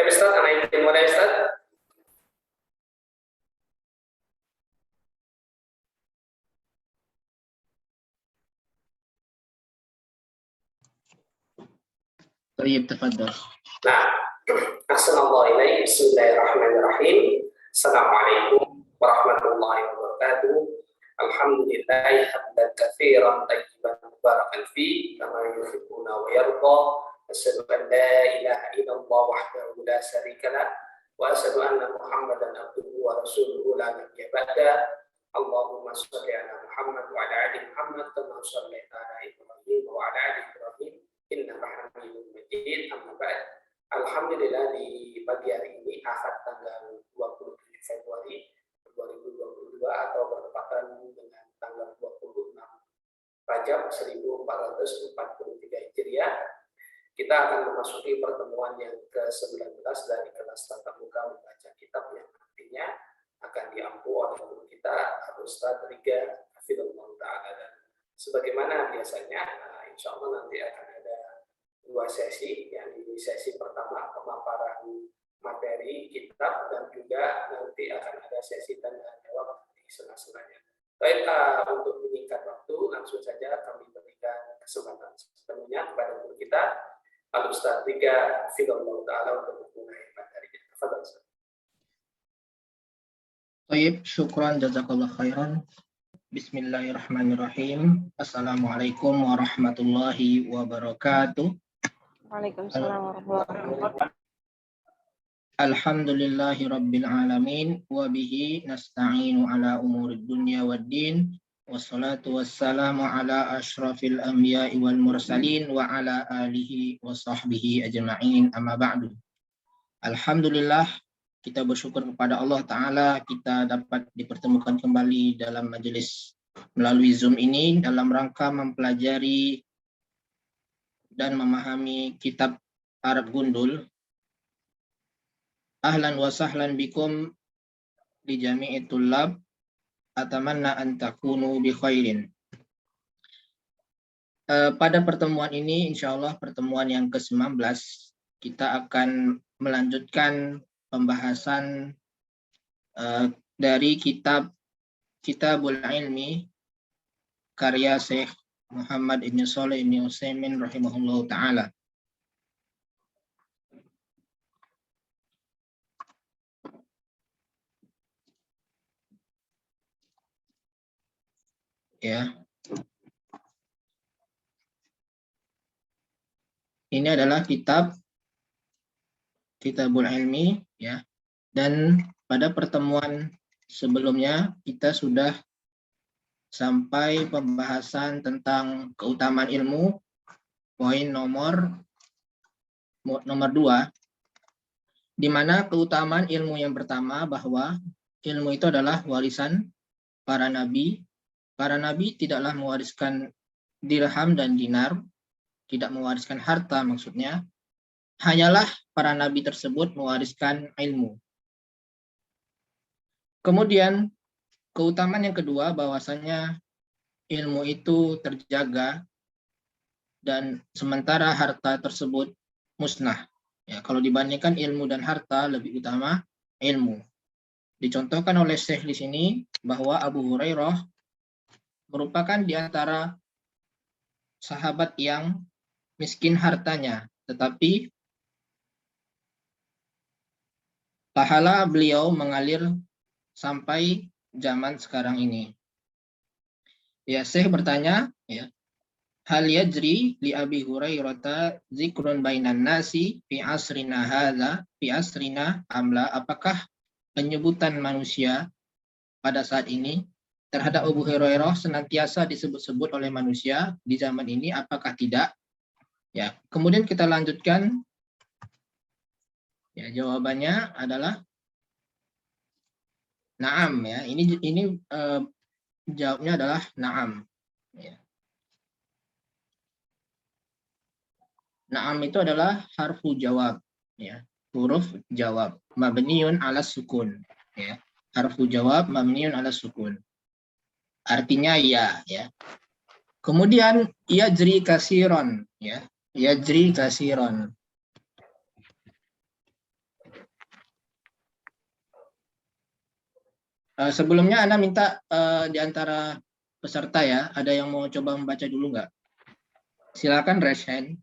Baik Ustaz, anak izin mulai Ustaz. Baik, tafadhol. Nah, Assalamualaikum, bismillahirrahmanirrahim. Assalamualaikum warahmatullahi wabarakatuh. Alhamdulillahi hamdan katsiran tayyiban mubarakan fi kama yuhibbuna wa yarda. Asyhadu an la ilaha illallah wahdahu la syarika lah wa asyhadu anna Muhammadan abduhu wa rasuluhu la nabiyya ba'da. Allahumma shalli ala Muhammad wa ala ali Muhammad kama shallaita ala Ibrahim wa ala ali Ibrahim innaka Hamidum Majid. Amma ba'd. Alhamdulillah di pagi hari ini Ahad tanggal 27 Februari 2022 atau bertepatan dengan tanggal 26 Rajab 1443 Hijriah, kita akan memasuki pertemuan yang ke-19 dari kelas tatap muka membaca kitab yang nantinya akan diampu oleh guru kita Ustaz Riga Hafizahullah Ta'ala. Dan sebagaimana biasanya, insya Allah nanti akan ada dua sesi, yang di sesi pertama pemaparan materi kitab dan juga nanti akan ada sesi tanya jawab di sela-selanya. Baik, untuk menyingkat waktu, langsung saja kami berikan kesempatan sepenuhnya kepada guru kita Al-Ustaz Riga Hafizahullah Ta'ala untuk memulai materinya. Tafadhol Ustaz. Baik, syukran, jazakallah khairan. Bismillahirrahmanirrahim. Assalamualaikum warahmatullahi wabarakatuh. Waalaikumsalam warahmatullahi wabarakatuh. Alhamdulillahi rabbil alamin wa bihi nasta'inu ala umurid dunya waddin wassalatu wassalamu ala asyrafil anbiya'i wal mursalin wa ala alihi wa sahbihi ajma'in, amma ba'du. Alhamdulillah, kita bersyukur kepada Allah Ta'ala kita dapat dipertemukan kembali dalam majelis melalui Zoom ini dalam rangka mempelajari dan memahami kitab Arab Gundul. Ahlan wa sahlan bikum di jami'i tullab, atamanna an takunu bi khairin. Pada pertemuan ini, insya Allah pertemuan yang ke-19, kita akan melanjutkan pembahasan dari Kitabul Ilmi karya Syekh Muhammad ibn Shalih ibn Utsaimin rahimahullah ta'ala. Ya. Ini adalah Kitabul Ilmi, ya. Dan pada pertemuan sebelumnya kita sudah sampai pembahasan tentang keutamaan ilmu, poin nomor 2, di mana keutamaan ilmu yang pertama bahwa ilmu itu adalah warisan para nabi. Para nabi tidaklah mewariskan dirham dan dinar, tidak mewariskan harta maksudnya, hanyalah para nabi tersebut mewariskan ilmu. Kemudian keutamaan yang kedua bahwasanya ilmu itu terjaga dan sementara harta tersebut musnah. Ya, kalau dibandingkan ilmu dan harta lebih utama ilmu. Dicontohkan oleh Syekh di sini bahwa Abu Hurairah merupakan di antara sahabat yang miskin hartanya, tetapi pahala beliau mengalir sampai zaman sekarang ini. Ya, Syekh bertanya, ya, hal yajri li Abi Hurairah zikrun bainan nasi fi asrina hadza fi asrina amla, apakah penyebutan manusia pada saat ini terhadap Abu Hurairah senantiasa disebut-sebut oleh manusia di zaman ini, apakah tidak? Ya, kemudian kita lanjutkan. Ya, jawabannya adalah na'am, ya. Ini jawabnya adalah na'am. Ya. Na'am itu adalah harfu jawab, ya. Huruf jawab mabniun ala sukun, ya. Harfu jawab mabniun ala sukun. Artinya ya, ya. Kemudian yajri kasiron, ya. Yajri kasiron. Sebelumnya Ana minta di antara peserta ya, ada yang mau coba membaca dulu nggak? Silakan raise hand.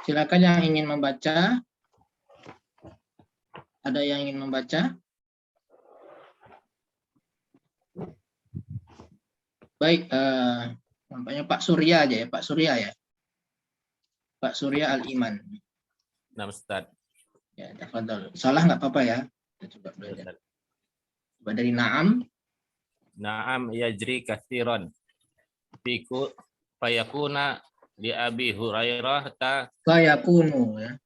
Silakan yang ingin membaca. Ada yang ingin membaca? Baik, nampaknya Pak Surya aja ya, Pak Surya ya. Pak Surya Al-Iman. Nah, Ustaz. Ya, tafadhol. Salah nggak apa-apa ya. Kita coba belajar. Coba dari Naam. Naam yajri katsiran. Fiku fayakuna li Abi Hurairah ta Fayakunu ya.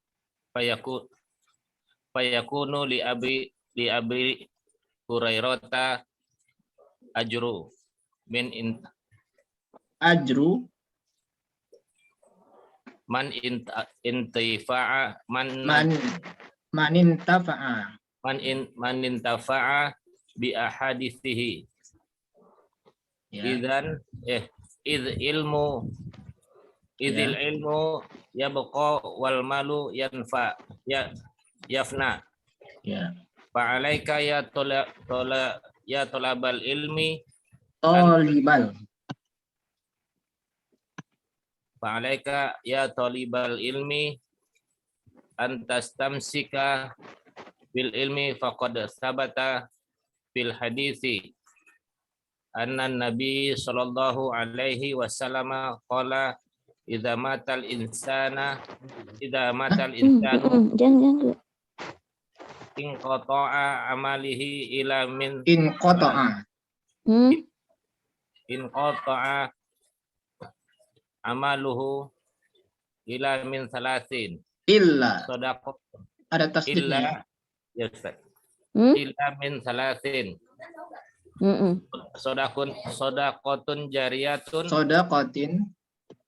fayakunu li Abi Hurairah ta ajru min Ajru man intifa'a man intafa'a bi ahadithihi. ya. Idzan idil ilmu yabqa wal malu yafna. Ya. Fa'alaika ya talabal ilmi Tolibal. Fa'alaika ya talibal ilmi antastamsika bil ilmi faqad sabata fil hadisi anna nabi sallallahu alaihi wasallam qala idza matal insanu Jangan. in qata'a amalihi ila min In qata'a. in qata'a amaluhu ila min salasin Illa. sadaqah Ada tasdidnya. illa Ustaz. Illa min salasin sodakotun jariyatun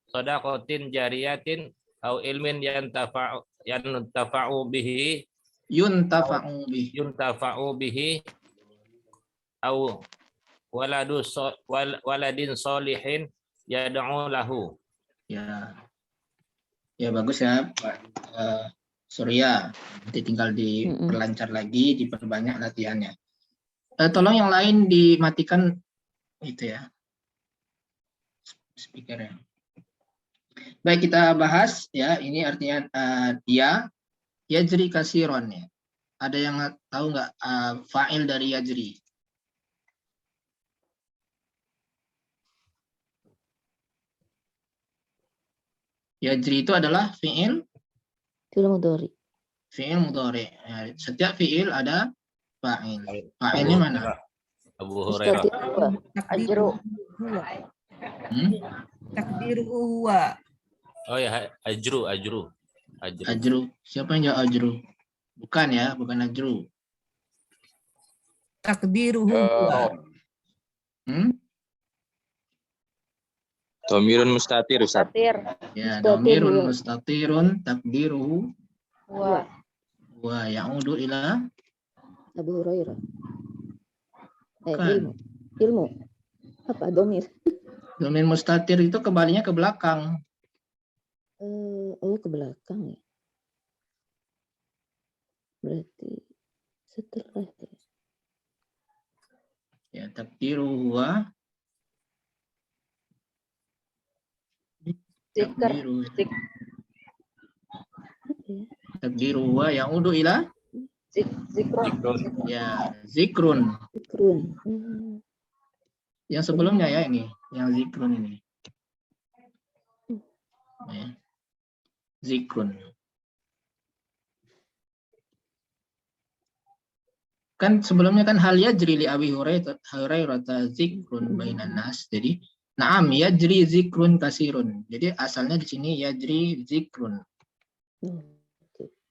Sodakotin. jariyatin au ilmin yantafa'u bihi Yuntafa'u bihi au waladin solihin yad'u lahu. Ya. Ya bagus ya Pak Surya. Nanti tinggal diperlancar lagi, diperbanyak latihannya. Tolong yang lain dimatikan itu ya. Speakernya. Baik, kita bahas ya. Ini artinya dia yajri kasiron ya. Ada yang tahu nggak fa'il dari yajri? Yajri itu adalah fi'il mudhari. Fi'il mudhari. Ya, setiap fi'il ada fa'il. Fa'ilnya mana? Abu Hurairah. Ajru. Takdiru huwa. Oh ya, ajru. Ajru. Siapa yang jawab ajru? Bukan ya, bukan ajru. Takdiru huwa. Dhamirun mustatir, Ustaz. Ya, dhamirun mustatirun takdiruhu wa ya'udu ila Abu Hurairah. Bukan. Ilmu. Apa domir? Dhamir mustatir itu kembalinya ke belakang. Ke belakang ya. Berarti setelah Ya, takdiruhu wa takdiruhu wa ya'udu ila ya zikrun. Yang sebelumnya ya ini, yang zikrun ini. Ya. Zikrun. Kan sebelumnya kan hal yajri li Abi Hurairah zikrun bainan nas. Jadi na'am yajri zikrun kasirun. Jadi asalnya di sini yajri zikrun.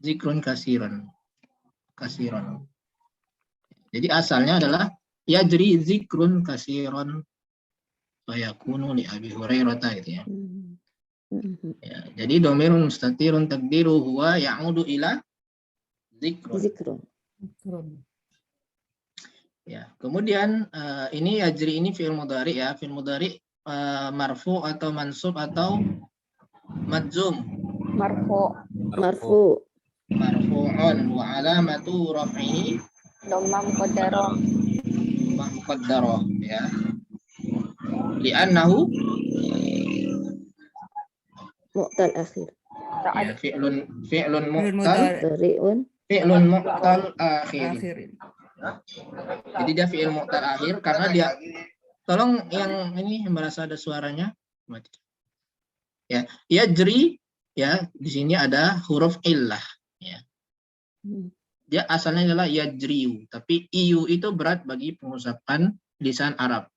Zikrun kasirun. Jadi asalnya adalah yajri zikrun kasirun fayakunu li Abi Hurairah gitu ya. Ya, jadi dhamirun mustatirun takdiru huwa ya'udu ila zikrun. Ya, kemudian ini yajri ini fi'il mudhari ya, fi'il mudhari marfu atau mansub atau majzum. Marfu. Marfu. Marfu'un wa alamatu raf'ihi Dhamma muqaddarah. muqaddarah ya. Li'annahu Mu'tal akhir. ya fi'lun Fi'il mu'tal Tari'un. fi'lun mu'tal akhir. akhirin. Jadi dia fi'il mu'tal akhir karena dia, tolong yang ini merasa ada suaranya mati. Ya, yajri ya, di sini ada huruf illah ya. Dia asalnya adalah yajriu, tapi iu itu berat bagi pengucapan lisan Arab.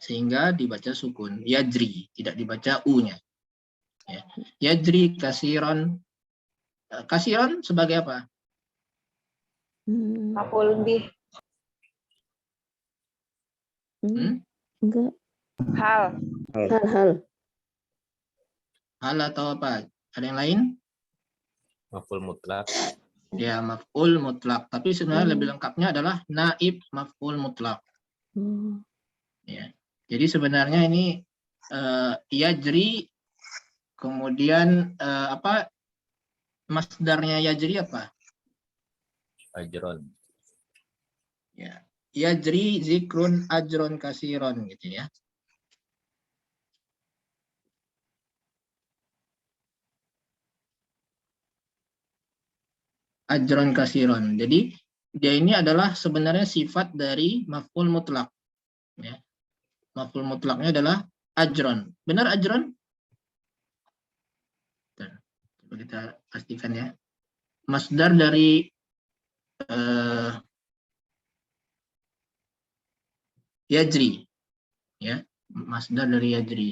Sehingga dibaca sukun, yajri, tidak dibaca u-nya. Ya. Yajri kasiron. Kasiron sebagai apa? Maf'ul bih. Enggak. Hal. Hal-hal. Hal atau apa? Ada yang lain? Maf'ul mutlak. Ya, maf'ul mutlak. Tapi sebenarnya lebih lengkapnya adalah naib maf'ul mutlak. Ya. Jadi sebenarnya ini yajri, kemudian apa masdarnya yajri apa? Ajron. Ya. Yajri zikrun ajron kasiron gitu ya. Ajron kasiron. Jadi dia ini adalah sebenarnya sifat dari maf'ul mutlak. Ya. Maf'ul mutlaknya adalah ajron. Benar ajron? Coba kita pastikan ya. Masdar dari yajri. Ya, masdar dari yajri.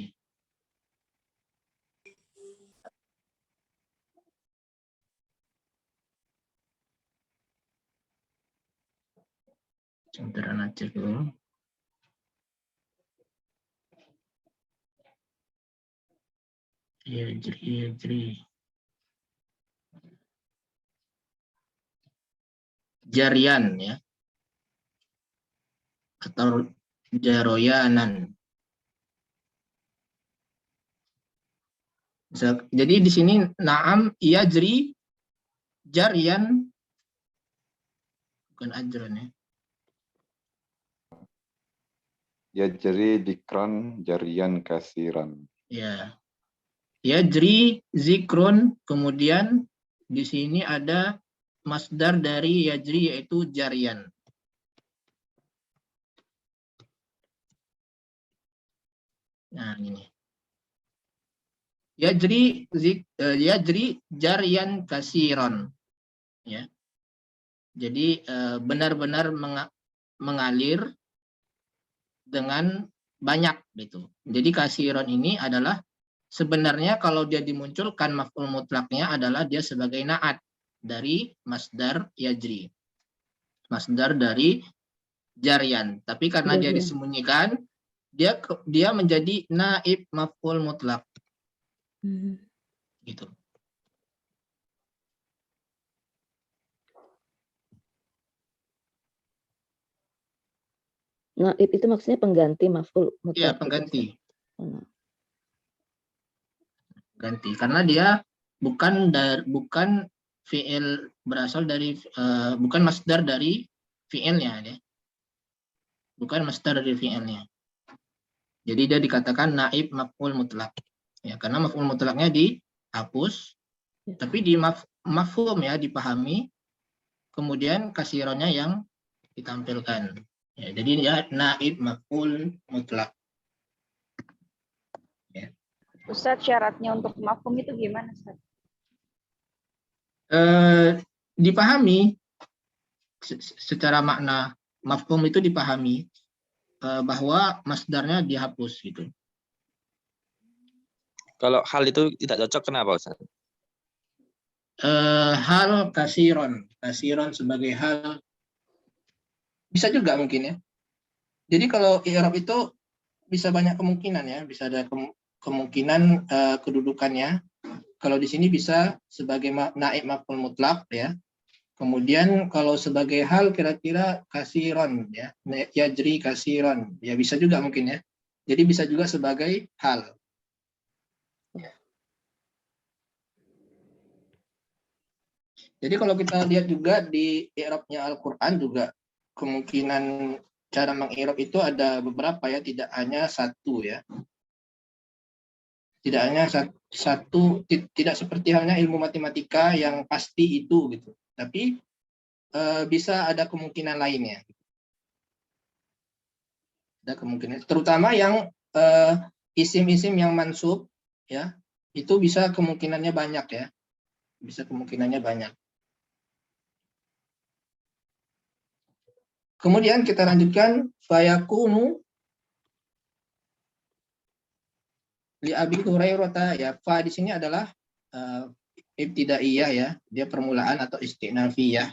Sebentar anak cek dulu. Yajri. Jarian ya. Atau jaroyanan. Jadi di sini na'am yajri jarian, bukan ajron ya. Yajri dikran jarian kasiran. Ya. Yajri zikrun, kemudian di sini ada masdar dari yajri yaitu jarian. Nah, ini. Yajri jarian kasiron. Ya. Jadi benar-benar mengalir dengan banyak gitu. Jadi kasiron ini adalah sebenarnya kalau dia dimunculkan maf'ul mutlaknya adalah dia sebagai naat dari masdar yajri. Masdar dari jarian. Tapi karena dia disembunyikan, dia menjadi naib maf'ul mutlak. Gitu. Naib itu maksudnya pengganti maf'ul mutlak. Iya, pengganti. Ganti karena dia bukan fi'il berasal dari bukan masdar dari fi'ilnya ya. Bukan masdar dari fi'ilnya. Jadi dia dikatakan naib maf'ul mutlak. Ya, karena maf'ul mutlaknya dihapus, tapi di mafhum ya dipahami, kemudian kasironnya yang ditampilkan. Ya, jadi dia naib maf'ul mutlak. Ya. Ustadz, syaratnya untuk mafhum itu gimana, Ustadz? Dipahami secara makna mafhum itu dipahami bahwa masdarnya dihapus gitu. Kalau hal itu tidak cocok kenapa, Ustaz? Hal kasiron sebagai hal bisa juga mungkin ya. Jadi kalau i'rab itu bisa banyak kemungkinan ya, bisa ada kemungkinan kedudukannya. Kalau di sini bisa sebagai naib maf'ul mutlak ya. Kemudian kalau sebagai hal kira-kira kasiron ya, yajri kasiron ya bisa juga mungkin ya. Jadi bisa juga sebagai hal. Jadi kalau kita lihat juga di i'rabnya Al-Qur'an juga kemungkinan cara meng'irab itu ada beberapa ya, tidak hanya satu ya. Tidak hanya satu, tidak seperti halnya ilmu matematika yang pasti itu gitu. Tapi bisa ada kemungkinan lainnya. Ada kemungkinan, terutama yang isim-isim yang mansub ya, itu bisa kemungkinannya banyak ya. Bisa kemungkinannya banyak. Kemudian kita lanjutkan fayakunu li Abi Hurairah ya. Fa di sini adalah ibtidaiyah ya, dia permulaan atau istinafiyah.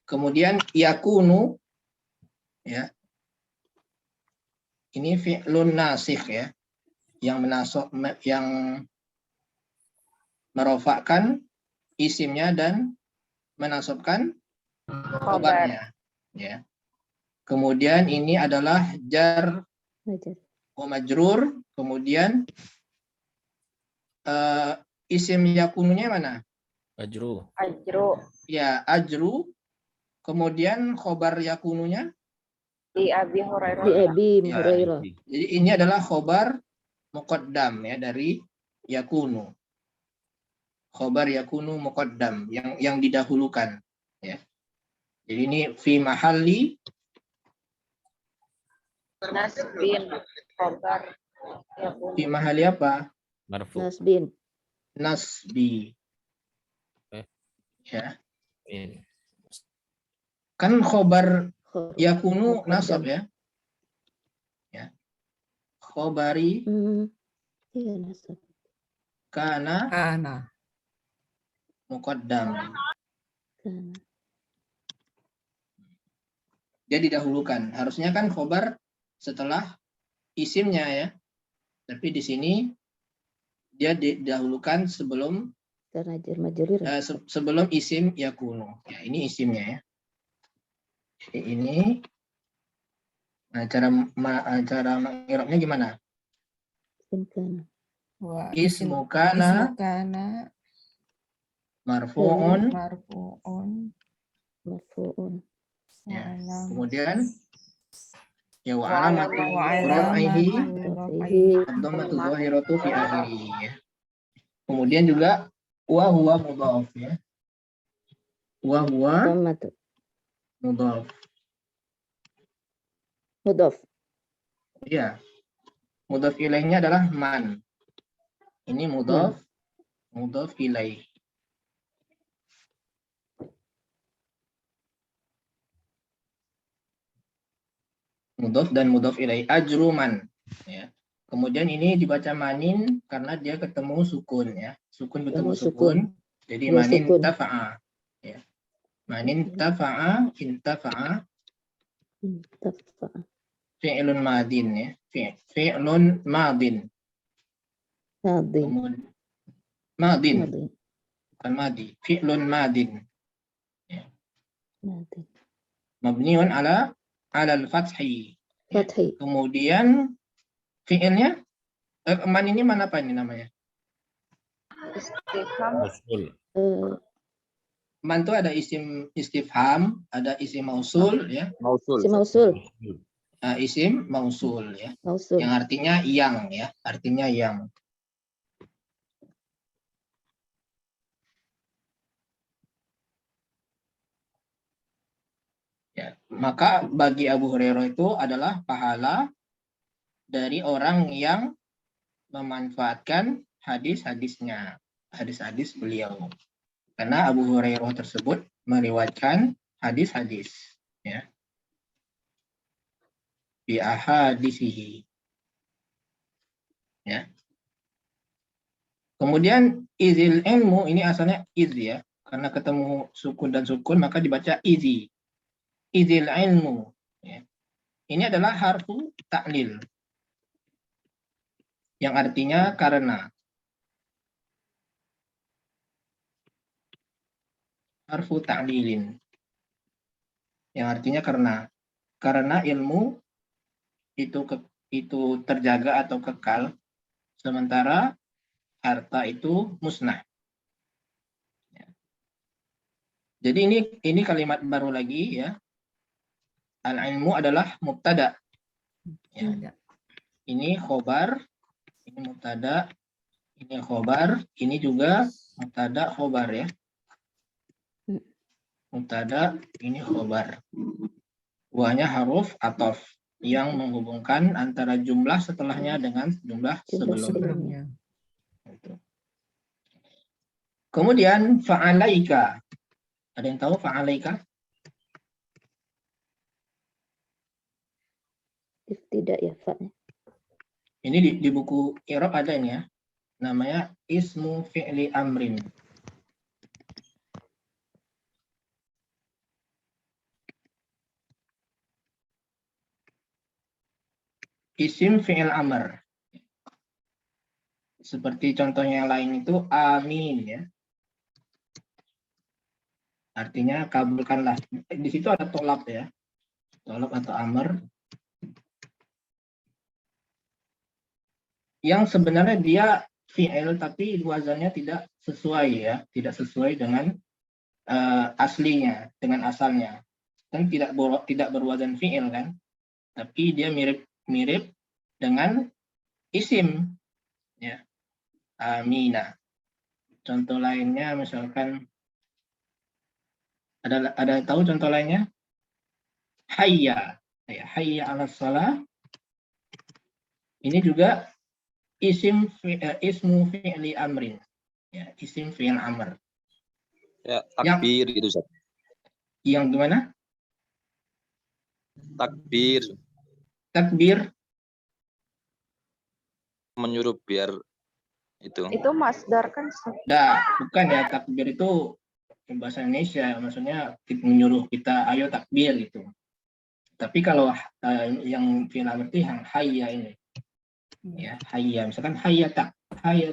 Kemudian yakunu ya. Ini fi'lun nasikh ya, yang merofakkan isimnya dan menasobkan khabarnya ya. Kemudian ini adalah jar wa majrur, kemudian isim yakununya mana? Ajru. Ajru. Ya, ajru. Kemudian khobar yakununya? Di Abi Hurairah. Di Abi Ya, Hurairah. jadi ini adalah khobar muqaddam ya, dari yakunu. Khobar yakunu muqaddam, yang didahulukan ya. Jadi ini fi mahalli Nasbin. Khobar. Yakun. fi mahalli apa? Marfu. Nasbin. Nasbi. Ya. In. Kan khobar Khor- yakunu muqaddam. nasab ya. Ya. Khobari Iya, nasab. kana Kana. muqaddam. Kana. Dia didahulukan. Harusnya kan khobar setelah isimnya ya. Tapi di sini dia didahulukan sebelum Karena jar majrur. sebelum isim yakunu. Ya, ini isimnya ya. Jadi ini cara mengirabnya gimana? Isim kana. Wa Ismu kana ismu kana marfu'un. marfu'un. Marfu'un. Ya. Wa alam. Kemudian ya wa Wa alamatu Wa raf'ihi Rafihi. ad-dhammatu dhahiratu fi akhirih ya. Kemudian juga wa huwa mudhaf ya. Wa huwa Dhammatu. mudhaf. Mudhaf. Ya. Mudhaf ilaihnya adalah man. Ini mudhaf ilaih. Mudhaf dan mudhaf ilaih, ajruman ya. Kemudian ini dibaca manin karena dia ketemu sukun ya. Sukun ketemu Ketemu sukun. sukun. Jadi Dua manin sukun. tafa'a ya. Manin tafa'a, intafa'a Tafa'a. fi'lun madin ya. Fi'lun madin. Madi. Kemudian madin, Madi. bukan madi. Fi'lun madin. Madi. Mabniun ala al-fathi. Fathi. Kemudian fi'ilnya man ini mana apa ini namanya? Istifham. Usul. Man itu ada isim istifham, ada isim mausul ya. Mausul. Si mausul. Isim mausul ya. Mausul. Yang artinya yang ya, artinya yang. Ya, maka bagi Abu Hurairah itu adalah pahala dari orang yang memanfaatkan hadis-hadisnya, hadis-hadis beliau. Karena Abu Hurairah tersebut meriwayatkan hadis-hadis ya. Bi ahadisihi. Ya. Kemudian izil ilmu ini asalnya iz ya, karena ketemu sukun dan sukun maka dibaca izi. Izil ilmu ya. Ini adalah harfu ta'lil yang artinya karena. Harfu ta'lilin yang artinya karena ilmu itu terjaga atau kekal, sementara harta itu musnah. Jadi ini kalimat baru lagi ya. Al-ilmu adalah mubtada. Ya. Ada. Ini khobar, ini mubtada, ini khobar, ini juga mubtada khobar ya. Mubtada, ini khobar. Wanya huruf ataf yang menghubungkan antara jumlah setelahnya dengan jumlah sebelumnya. Kemudian fa'alaika. Ada yang tahu fa'alaika? Tidak ya, Pak. Ini di buku i'rab ada ini ya. Namanya ismu fi'li amrin. Isim fi'il amr. Seperti contohnya yang lain itu amin ya. Artinya kabulkanlah. Di situ ada tolab ya. Tolab atau amr. Yang sebenarnya dia fi'il tapi wazannya tidak sesuai ya. Tidak sesuai dengan aslinya, dengan asalnya. Kan tidak berwazan fi'il kan. Tapi dia mirip dengan isim ya. Amina. Contoh lainnya misalkan ada tahu contoh lainnya? Hayya. Ya, hayya 'alas shalah. Ini juga ismu fi'li amrin. Ya, isim fi'il amr. Ya, takbir gitu, Ustaz. Yang gimana? Takbir Takbir. menyuruh biar itu. Itu masdar kan? Bukan ya, takbir itu bahasa Indonesia, maksudnya menyuruh kita ayo takbir gitu. Tapi kalau yang fi'il amr itu yang hayya ini. Ya, hayya, misalkan hayya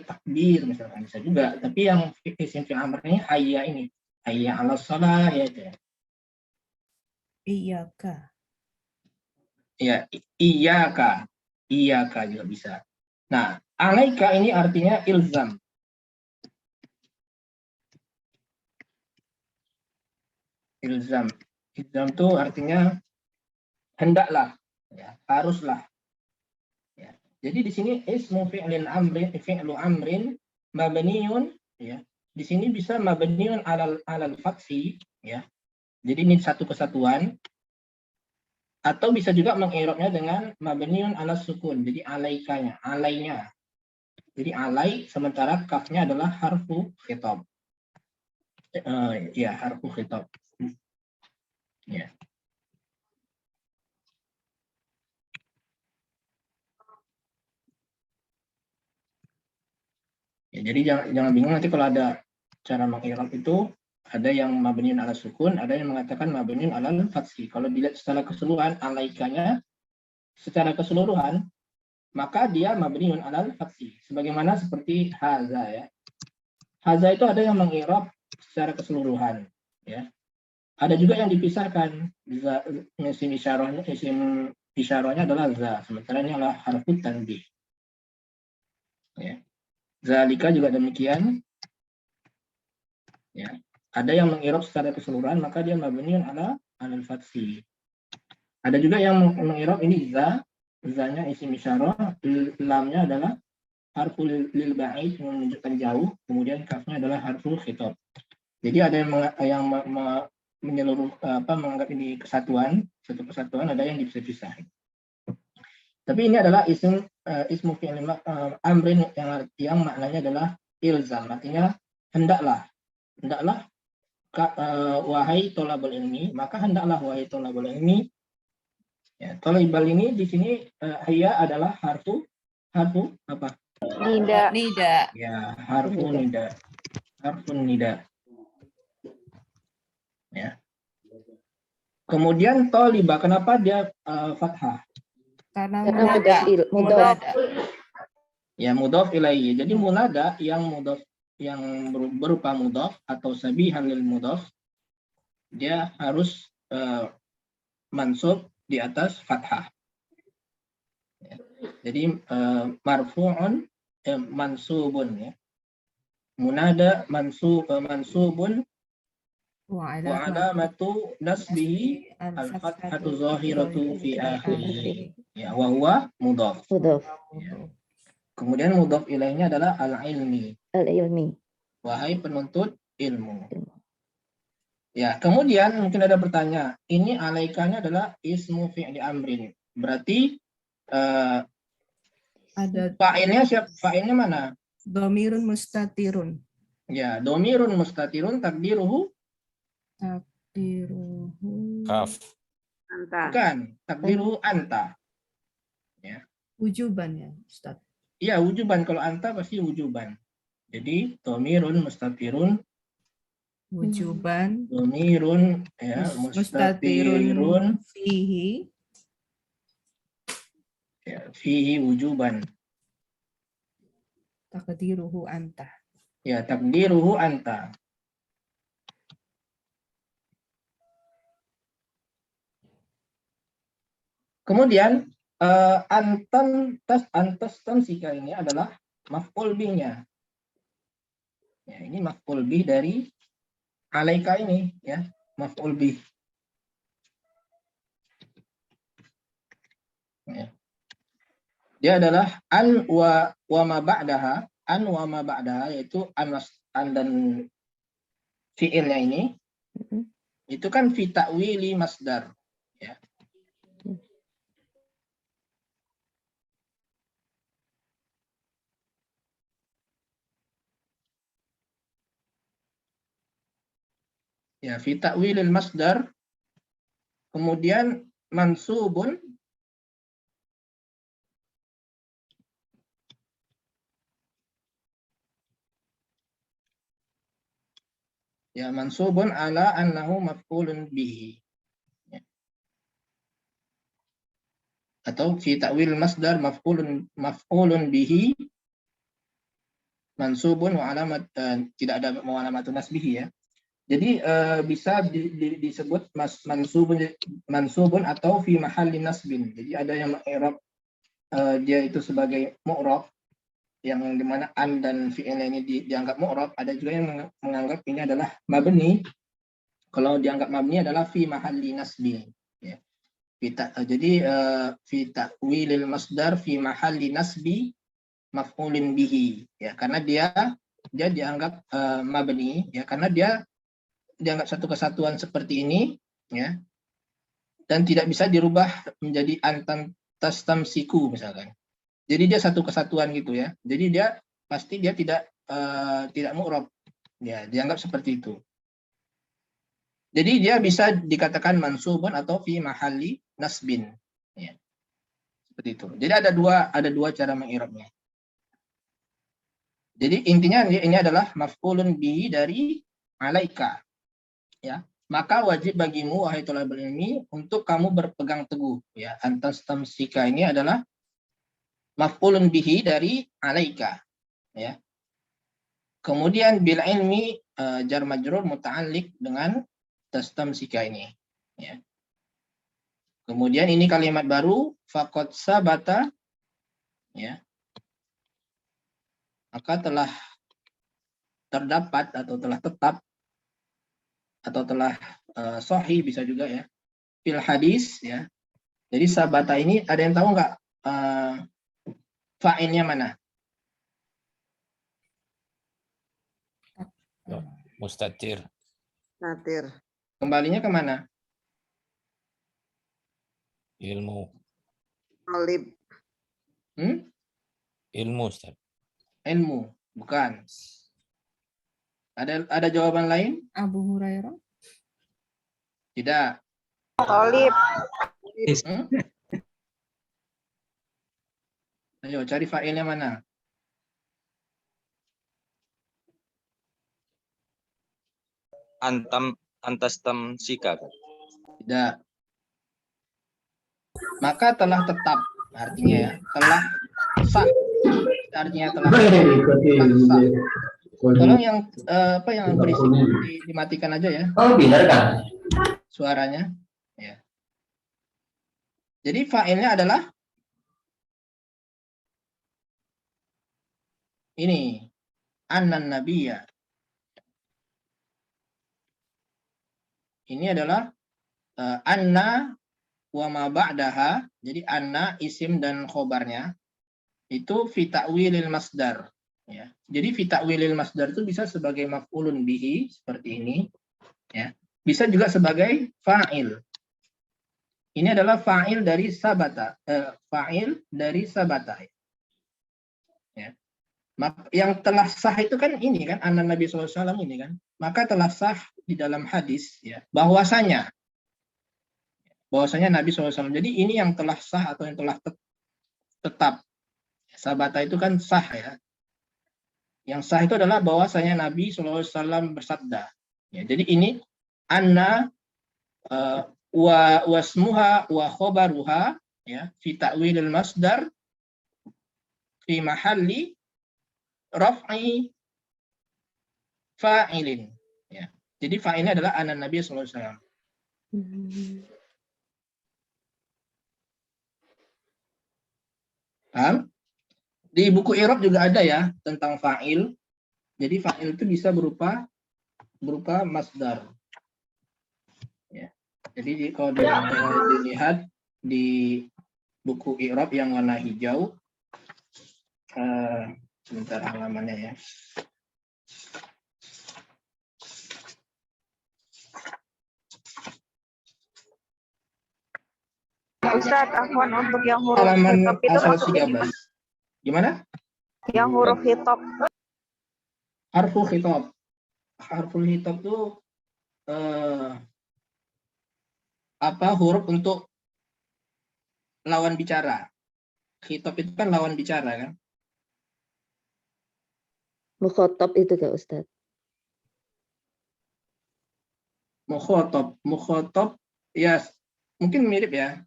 takbir misalkan bisa juga. Tapi yang isim fi'il amr ini hayya ini. Hayya 'alas shalah ya itu. Iyaka. Ya, iyaka. Iyaka juga bisa. Nah, alaika ini artinya ilzam. Ilzam. Ilzam itu artinya hendaklah, ya, haruslah. Ya. Jadi di sini ismu fi'lin amrin, fi'lu amrin mabniun ya. Di sini bisa mabniun alal fathi ya. Jadi ini satu kesatuan. Atau bisa juga mengirobnya dengan mabniun ala sukun. Jadi alaikanya, alainya. Jadi alai sementara kafnya adalah harfu khitab. Ya, harfu khitab. Ya. Ya, jadi jangan bingung nanti kalau ada cara mengirab itu ada yang mabniun ala sukun, ada yang mengatakan mabniun ala fathi. Kalau dilihat secara keseluruhan alaikanya secara keseluruhan maka dia mabniun ala fathi. Sebagaimana seperti haza ya. Haza itu ada yang mengirab secara keseluruhan ya. Ada juga yang dipisahkan. Isim isyarahnya adalah za, sementara ini adalah harfu tanbih. Ya. Zalika juga demikian. Ya. Ada yang mengirab secara keseluruhan maka dia mabniun ala al-fathi. Ada juga yang mengirab ini za, zanya isim isyarah, lamnya adalah harfu lil ba'id menunjukkan jauh, kemudian kafnya adalah harfu khitab. Jadi ada yang menyeluruh menganggap ini kesatuan, satu kesatuan, ada yang dipisah-pisah. Tapi ini adalah ismu fi'il amrin yang maknanya adalah ilzam, artinya hendaklah wahai thalabul ilmi, maka hendaklah wahai thalabul ilmi. Ya, thalabul ini di sini hiya adalah harfu apa? Nida. Nida. Ya, harfun nida. Ya. Kemudian toliba, kenapa dia fathah? Karena Karena mudhaf. Ya, mudhaf ilaihi. Jadi munada yang berupa mudhaf atau sabihan lil mudhaf, dia harus mansub di atas fathah. Ya. Jadi marfu'un mansubun ya. Munada mansubun Wa Wa alamatu nasbihi al-fathatu al-fathatu zahiratu fi akhirih. akhirih. Ya, wa huwa mudhaf. Mudhaf. Kemudian mudhaf ilaihnya adalah al-ilmi. Al-ilmi. Wahai penuntut ilmu. Ya, kemudian mungkin ada bertanya, ini alaikanya adalah ismu fi'li amrin. Berarti Ada fa'ilnya mana? domirun mustatirun. Ya, domirun mustatirun takdiruhu Takdiruhu Kaf. Anta. bukan, takdiruhu anta. wujuban ya, Ustaz. Iya, wujuban. Kalau anta pasti wujuban. Jadi domirun mustatirun, Wujuban domirun ya, mustatirun mustatirun fihi ya, fihi wujuban. takdiruhu anta. Ya, takdiruhu anta. Kemudian antas tamsika ini adalah maf'ul bihnya. Ya, ini maf'ul bih dari alaika ini ya, maf'ul bih. Ya. Dia adalah an wa ma ba'daha, yaitu an dan fi'ilnya ini. Itu kan fi ta'wili masdar ya. Ya, fi ta'wilil masdar, kemudian mansubun ya, mansubun ala annahu maf'ulun bihi. Ya. Atau fi ta'wil masdar maf'ulun bihi mansubun wa alamat, tidak ada alamatun nasbihi ya. Jadi bisa disebut mansubun atau fi mahalli nasbin. Jadi ada yang i'rab dia itu sebagai mu'rab, yang dimana an dan fi'ilnya ini dianggap mu'rab. Ada juga yang menganggap ini adalah mabni. Kalau dianggap mabni adalah fi mahalli nasbi. Ya. Jadi fi ta'wilil masdar fi mahalli nasbi maf'ulin bihi. Ya, karena dia dianggap mabni ya, karena dia dianggap satu kesatuan seperti ini ya, dan tidak bisa dirubah menjadi antan tastamsiku misalkan. Jadi dia satu kesatuan gitu ya. Jadi dia pasti dia tidak mu'rab. Ya, dianggap seperti itu. Jadi dia bisa dikatakan mansubun atau fi mahalli nasbin. Ya. Seperti itu. Jadi ada dua cara mengirabnya. Jadi intinya ini adalah maf'ulun bihi dari alaika. Ya, maka wajib bagimu wahai thalibul ilmi untuk kamu berpegang teguh ya. Antas tamsika ini adalah maf'ulun bihi dari alaika ya. Kemudian bil ilmi jar majrur muta'alliq dengan tastamsika ini ya. Kemudian ini kalimat baru faqad sabata ya. Maka telah terdapat atau telah tetap atau telah sahih bisa juga ya, fil hadis ya. Jadi sabata ini ada yang tahu nggak fa'ilnya mana? Mustatir. Natir. Kembalinya kemana? Ilmu. Olib. Ilmu, Ustaz. Ilmu, bukan. Ada jawaban lain? Abu Hurairah. Tidak. Olib. Ayo cari fa'ilnya mana? Antas tamsika. Tidak. Maka telah tetap, artinya ya, telah sah. Artinya telah sah. Tolong yang yang berisik dimatikan aja ya. Oh, benar kan? Suaranya. Ya. Jadi fa'ilnya adalah ini, annan nabiyya. ini adalah anna wa ma ba'daha. Jadi anna isim dan khobarnya itu fi ta'wilil masdar. Ya. Jadi fi ta'wilil masdar itu bisa sebagai maf'ulun bihi seperti ini. Ya. Bisa juga sebagai fa'il. Ini adalah fa'il dari sabata. Fa'il dari sabata. Ya. Yang telah sah itu kan ini kan, anna Nabi SAW ini kan. Maka telah sah di dalam hadis ya, bahwasanya Nabi SAW. Jadi ini yang telah sah atau yang telah tetap. Sabata itu kan sah ya. Yang sah itu adalah bahwasanya Nabi SAW bersabda. Ya, jadi ini anna wa wasmuha wa khobaruha ya fi ta'wilil masdar fi mahalli raf'i fa'ilin. Ya. Jadi fa'ilnya adalah anna Nabi SAW. Paham? Di buku i'rab juga ada ya tentang fa'il. Jadi fa'il itu bisa berupa masdar. Ya. Jadi kalau dilihat di buku i'rab yang warna hijau, sebentar halamannya ya. Ustadz, afwan, untuk yang huruf Halaman hitop itu asal maksudnya 13. Gimana? yang huruf hitop. Harful khitab. Harful khitab itu huruf untuk lawan bicara. Khitab itu kan lawan bicara kan? Mukhotob itu Kak Ustadz. Mukhotob ya mungkin mirip ya.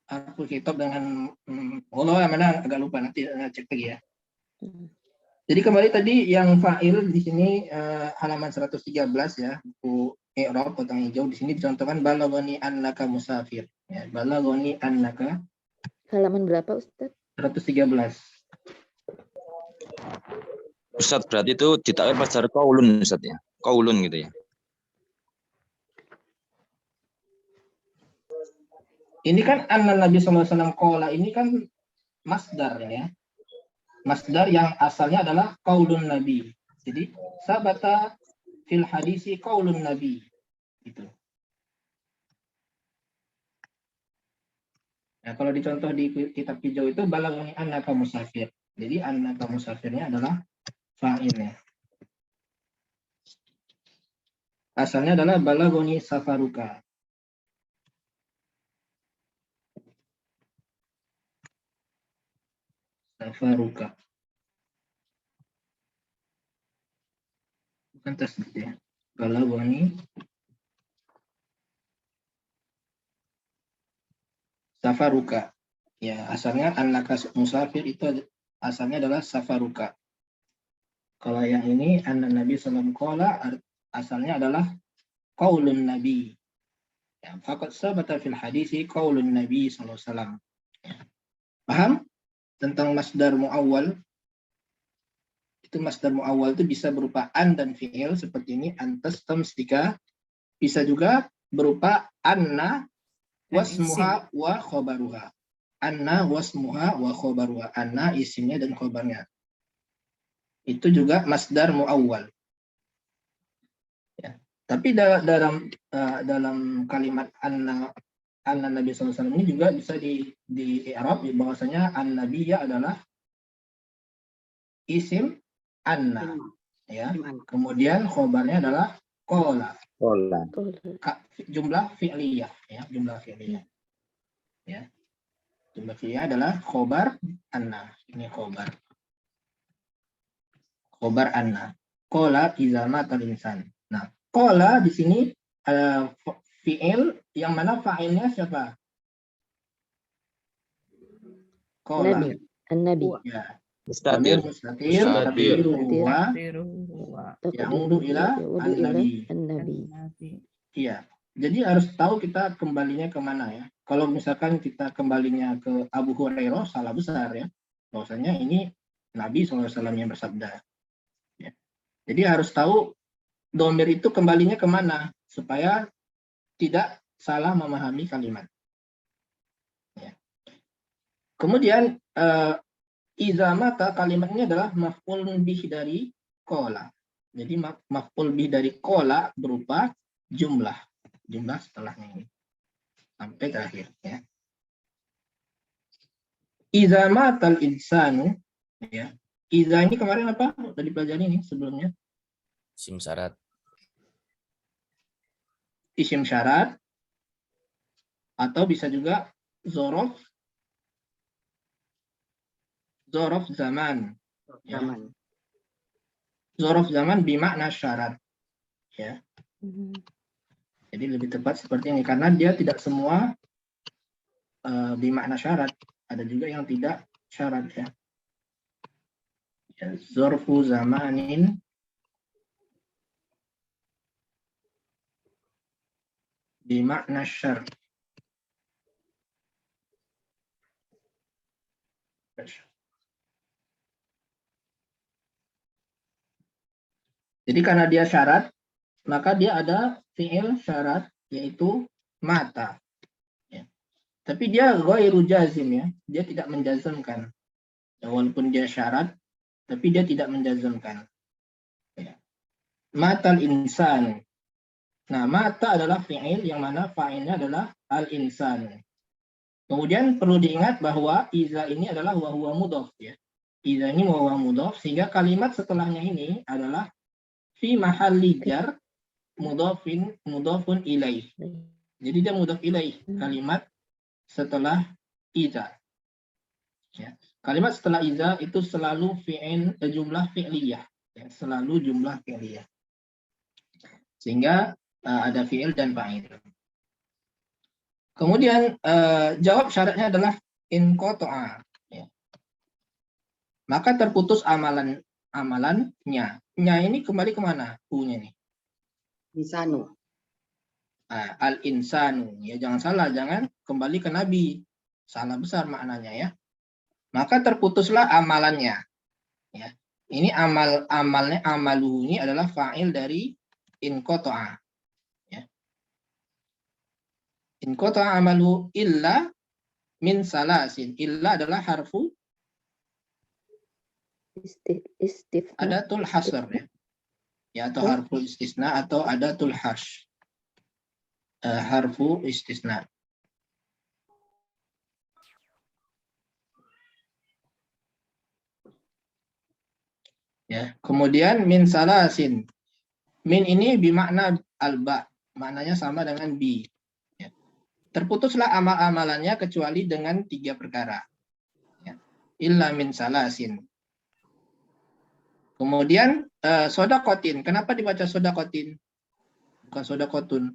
Harful khitab dengan Allah mana agak lupa, nanti cek lagi ya. Jadi kembali tadi yang fa'il di sini halaman 113 ya, buku i'rab potong hijau. Di sini dicontohkan balagoni annaka musafir. Ya, balagoni annaka. Halaman berapa Ustadz? 113. Ustadz, berarti itu ditakwil pasar qaulun Ustadz ya. Qaulun gitu ya. Ini kan anna Nabi SAW qala, ini kan masdar ya. Masdar yang asalnya adalah qaulun Nabi. Jadi sabata fil hadisi qaulun Nabi. Gitu. Nah, kalau dicontoh di kitab hijau itu balagoni annaka musafir. Jadi annaka musafirnya adalah fa'ilnya. Asalnya adalah balagoni safaruka. Safaruka. Bukan tasdid ya. Balagoni safaruka. Ya, asalnya annaka musafir itu asalnya adalah safaruka. Kalau yang ini anna Nabi sallallahu alaihi wasallam asalnya adalah qaulun Nabi. Ya, faqad sabata fil hadisi qaulun Nabi sallallahu alaihi wasallam. Ya. Paham tentang masdar muawwal? Itu masdar muawwal itu bisa berupa an dan fi'il seperti ini, antas tamsika. Bisa juga berupa anna wasmuha wa khobaruha. Anna wasmuha wa khobaruha. Anna isimnya dan khobarnya. Itu juga masdar muawwal. Ya. Tapi dalam kalimat anna Nabi SAW ini juga bisa di i'rab bahwasanya an-nabiyya adalah isim anna. Ya. Kemudian khobarnya adalah qala. Jumlah fi'liyah ya, jumlah fi'liyah. Ya. Jumlah fi'liyah adalah khobar anna. Ini khobar. Khobar anna. Qala iza matal insan. Nah, qala di sini fi'il yang mana fa'ilnya siapa? Qala. Nabi. An-Nabi. Ya. Mustatir. Mustatir. Huwa. Ya'udu ila an-nabi. Nabi. Iya. Jadi harus tahu kita kembalinya kemana ya. Kalau misalkan kita kembalinya ke Abu Hurairah, salah besar ya. Bahwasanya ini Nabi SAW yang bersabda. Ya. Jadi harus tahu domir itu kembalinya kemana supaya tidak salah memahami kalimat. Ya. Kemudian iza mata kalimat ini adalah maf'ul bih dari qala. Jadi maf'ul bih dari qala berupa jumlah setelahnya ini sampai terakhir ya. Iza matal insanu ya. Iza ini kemarin apa? Udah dipelajari nih sebelumnya. Isim syarat. Isim syarat atau bisa juga zorof zaman. Ya. Zorof zaman bimakna syarat. Ya. Jadi lebih tepat seperti ini karena dia tidak semua bimakna syarat. Ada juga yang tidak syarat ya. Ya, zorfu zamanin bimakna syarat. Jadi karena dia syarat, maka dia ada fi'il syarat yaitu mata. Ya. Tapi dia ghairu jazim ya, dia tidak menjazmkan. Ya, walaupun dia syarat, tapi dia tidak menjazmkan. Ya. Matal insan. Nah, mata adalah fi'il yang mana fa'ilnya adalah al-insan. Kemudian perlu diingat bahwa iza ini adalah wa huwa mudhaf ya. Iza ini wa huwa mudhaf sehingga kalimat setelahnya ini adalah fi mahalli jar mudhafun ilaih. Jadi dia mudhaf ilaih kalimat setelah iza. Ya. Kalimat setelah iza itu selalu jumlah fi'liyah, ya, selalu jumlah fi'liyah. Sehingga ada fi'il dan fa'il. Kemudian jawab syaratnya adalah in qata'a. Ya. Maka terputus amalannya. Nya ini kembali kemana? U-nya nih. Insanu. Al-insanu. Ya, jangan salah, jangan kembali ke Nabi. Salah besar maknanya ya. Maka terputuslah amalannya. Ya. Ini amalnya amaluhu ini adalah fa'il dari in qata'a. Ya. In qata'a amalu illa min salasin. Illa adalah harfu adatul hasr ya. Ya, atau harfu istisna atau adatul hash. Harfu istisna. Ya, kemudian min salasin. Min ini bimakna alba, maknanya sama dengan bi. Ya. Terputuslah amal-amalannya kecuali dengan 3 perkara. Ya. Illa min salasin. Kemudian sodakotin. Kenapa dibaca sodakotin? Bukan sodakotun.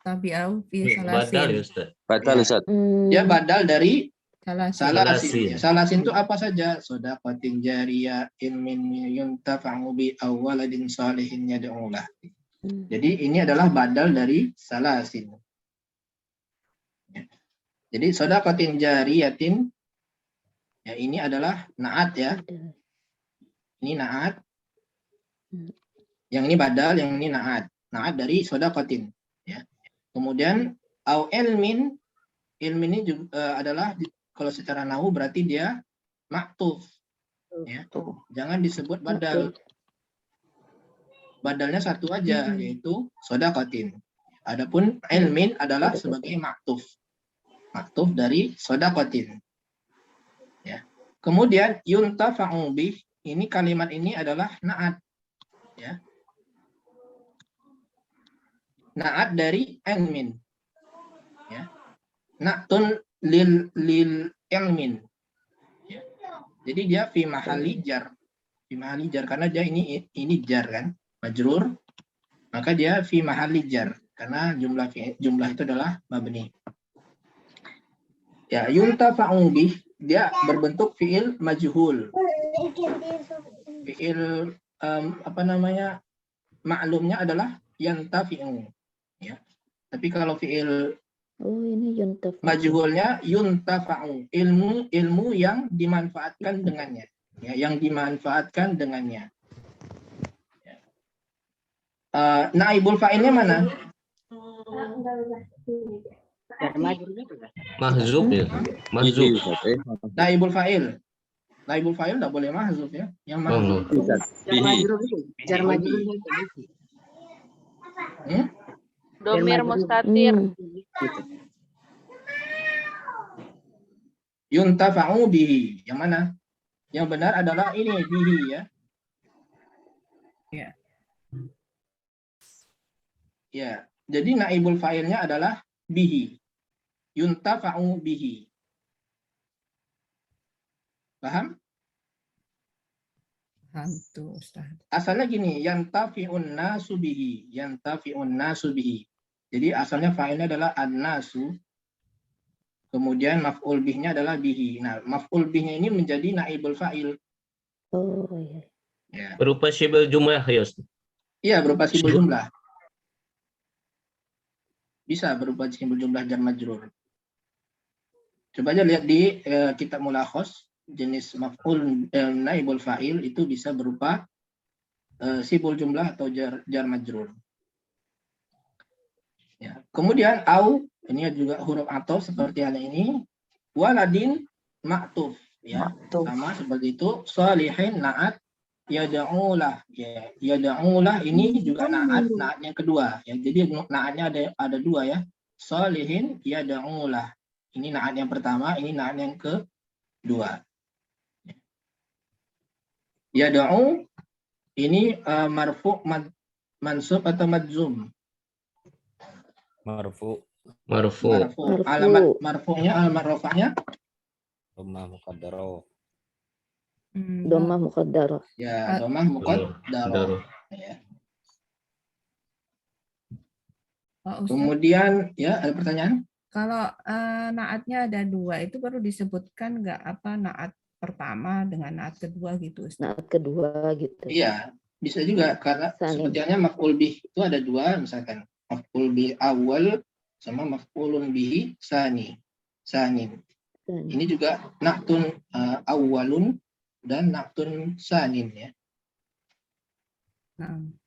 Tapi au fi Badal ya salasin. Ustaz. Batal Ya. Ustaz. Dia badal dari Salasin. salasin. Salasin itu apa saja? Sodakotin jariyah, ilmin yuntafa'u bi awwaladin salihin yad'ulah. Jadi ini adalah badal dari salasin. Ya. Jadi sodakotin jariyatin, ya ini adalah naat ya. Ini naat. Yang ini badal, yang ini naat. Naat dari sodakotin. Ya. Kemudian au ilmin ini juga adalah kalau secara nahu berarti dia maktuf. Ya. Jangan disebut badal. Badalnya satu aja yaitu sodakotin. Adapun ilmin adalah sebagai maktuf. Maktuf dari sodakotin. Ya. Kemudian yuntafa'u bih, ini kalimat ini adalah naat. Ya. Naat dari ilmin. Ya. Na'tun lil ilmin. Ya. Jadi dia fi mahalli jar. Fi mahalli jar karena dia ini jar kan, majrur. Maka dia fi mahalli jar karena jumlah itu adalah mabni. Ya, yuntafa'u bih dia berbentuk fiil majhul. Fiil maklumnya adalah yantafi'u. Ya. Tapi kalau fiil ini majhulnya yuntafa'u, ilmu yang dimanfaatkan dengannya. Ya, yang dimanfaatkan dengannya. Ya. Naibul fa'ilnya mana? Jar majrurnya apa? Mahzuf ya. Bihi Mahzuf. Ustaz. Naibul fa'il. Naibul fa'il enggak boleh mahzuf ya. Yang mahzuf Oh, Ustaz. Jar Bihi. majrur itu. Jar majrurnya itu. hmm? Domir majrur. mustatir. Gitu. Yuntafa'u bihi. Yang mana? Yang benar adalah ini bihi ya. Ya. Ya. Jadi naibul fa'ilnya adalah bihi. Yuntafa'u bihi. Paham? Hantu Ustaz. Asalnya gini, yantafi'un nasu bihi. Yantafi'un nasu bihi. Jadi asalnya fa'ilnya adalah an-nasu. Kemudian maf'ul bihnya adalah bihi. Nah, maf'ul bihnya ini menjadi naibul fa'il. Oh iya. Ya. berupa syibul jumlah ya Ustaz. Iya, berupa simbol jumlah. Bisa berupa simbol jumlah jar majrur. Coba aja lihat di kitab Mulakhos, jenis maf'ul naibul fa'il itu bisa berupa simbol jumlah atau jar majrur. Ya. Kemudian au, ini juga huruf ataf seperti halnya ini. Waladin ma'tuf, ya. Sama seperti itu. Shalihin na'at yad'ulah, ya. Yad'ulah ini juga na'at yang kedua, ya. Jadi na'atnya ada dua ya. Shalihin yad'ulah. Ini na'at yang pertama, ini na'at yang kedua. Yad'u ini marfu' mansub atau madzum? Marfu. Marfu. Marfu. Alamat marfu'nya, alamat rafa'nya Dhammah muqaddarah. Dhammah muqaddarah. ya dhammah muqaddarah. Ya. Pak Ustaz, Kemudian ya ada pertanyaan? kalau naatnya ada dua, itu perlu disebutkan nggak apa naat pertama dengan naat kedua gitu Ustaz? Naat kedua gitu. Iya, bisa juga karena Salim. sepertinya maf'ul bih itu ada dua, misalkan maf'ul bih awal sama maf'ulun bihi sanin. Ini juga na'tun awalun dan na'tun sanin ya. Nah,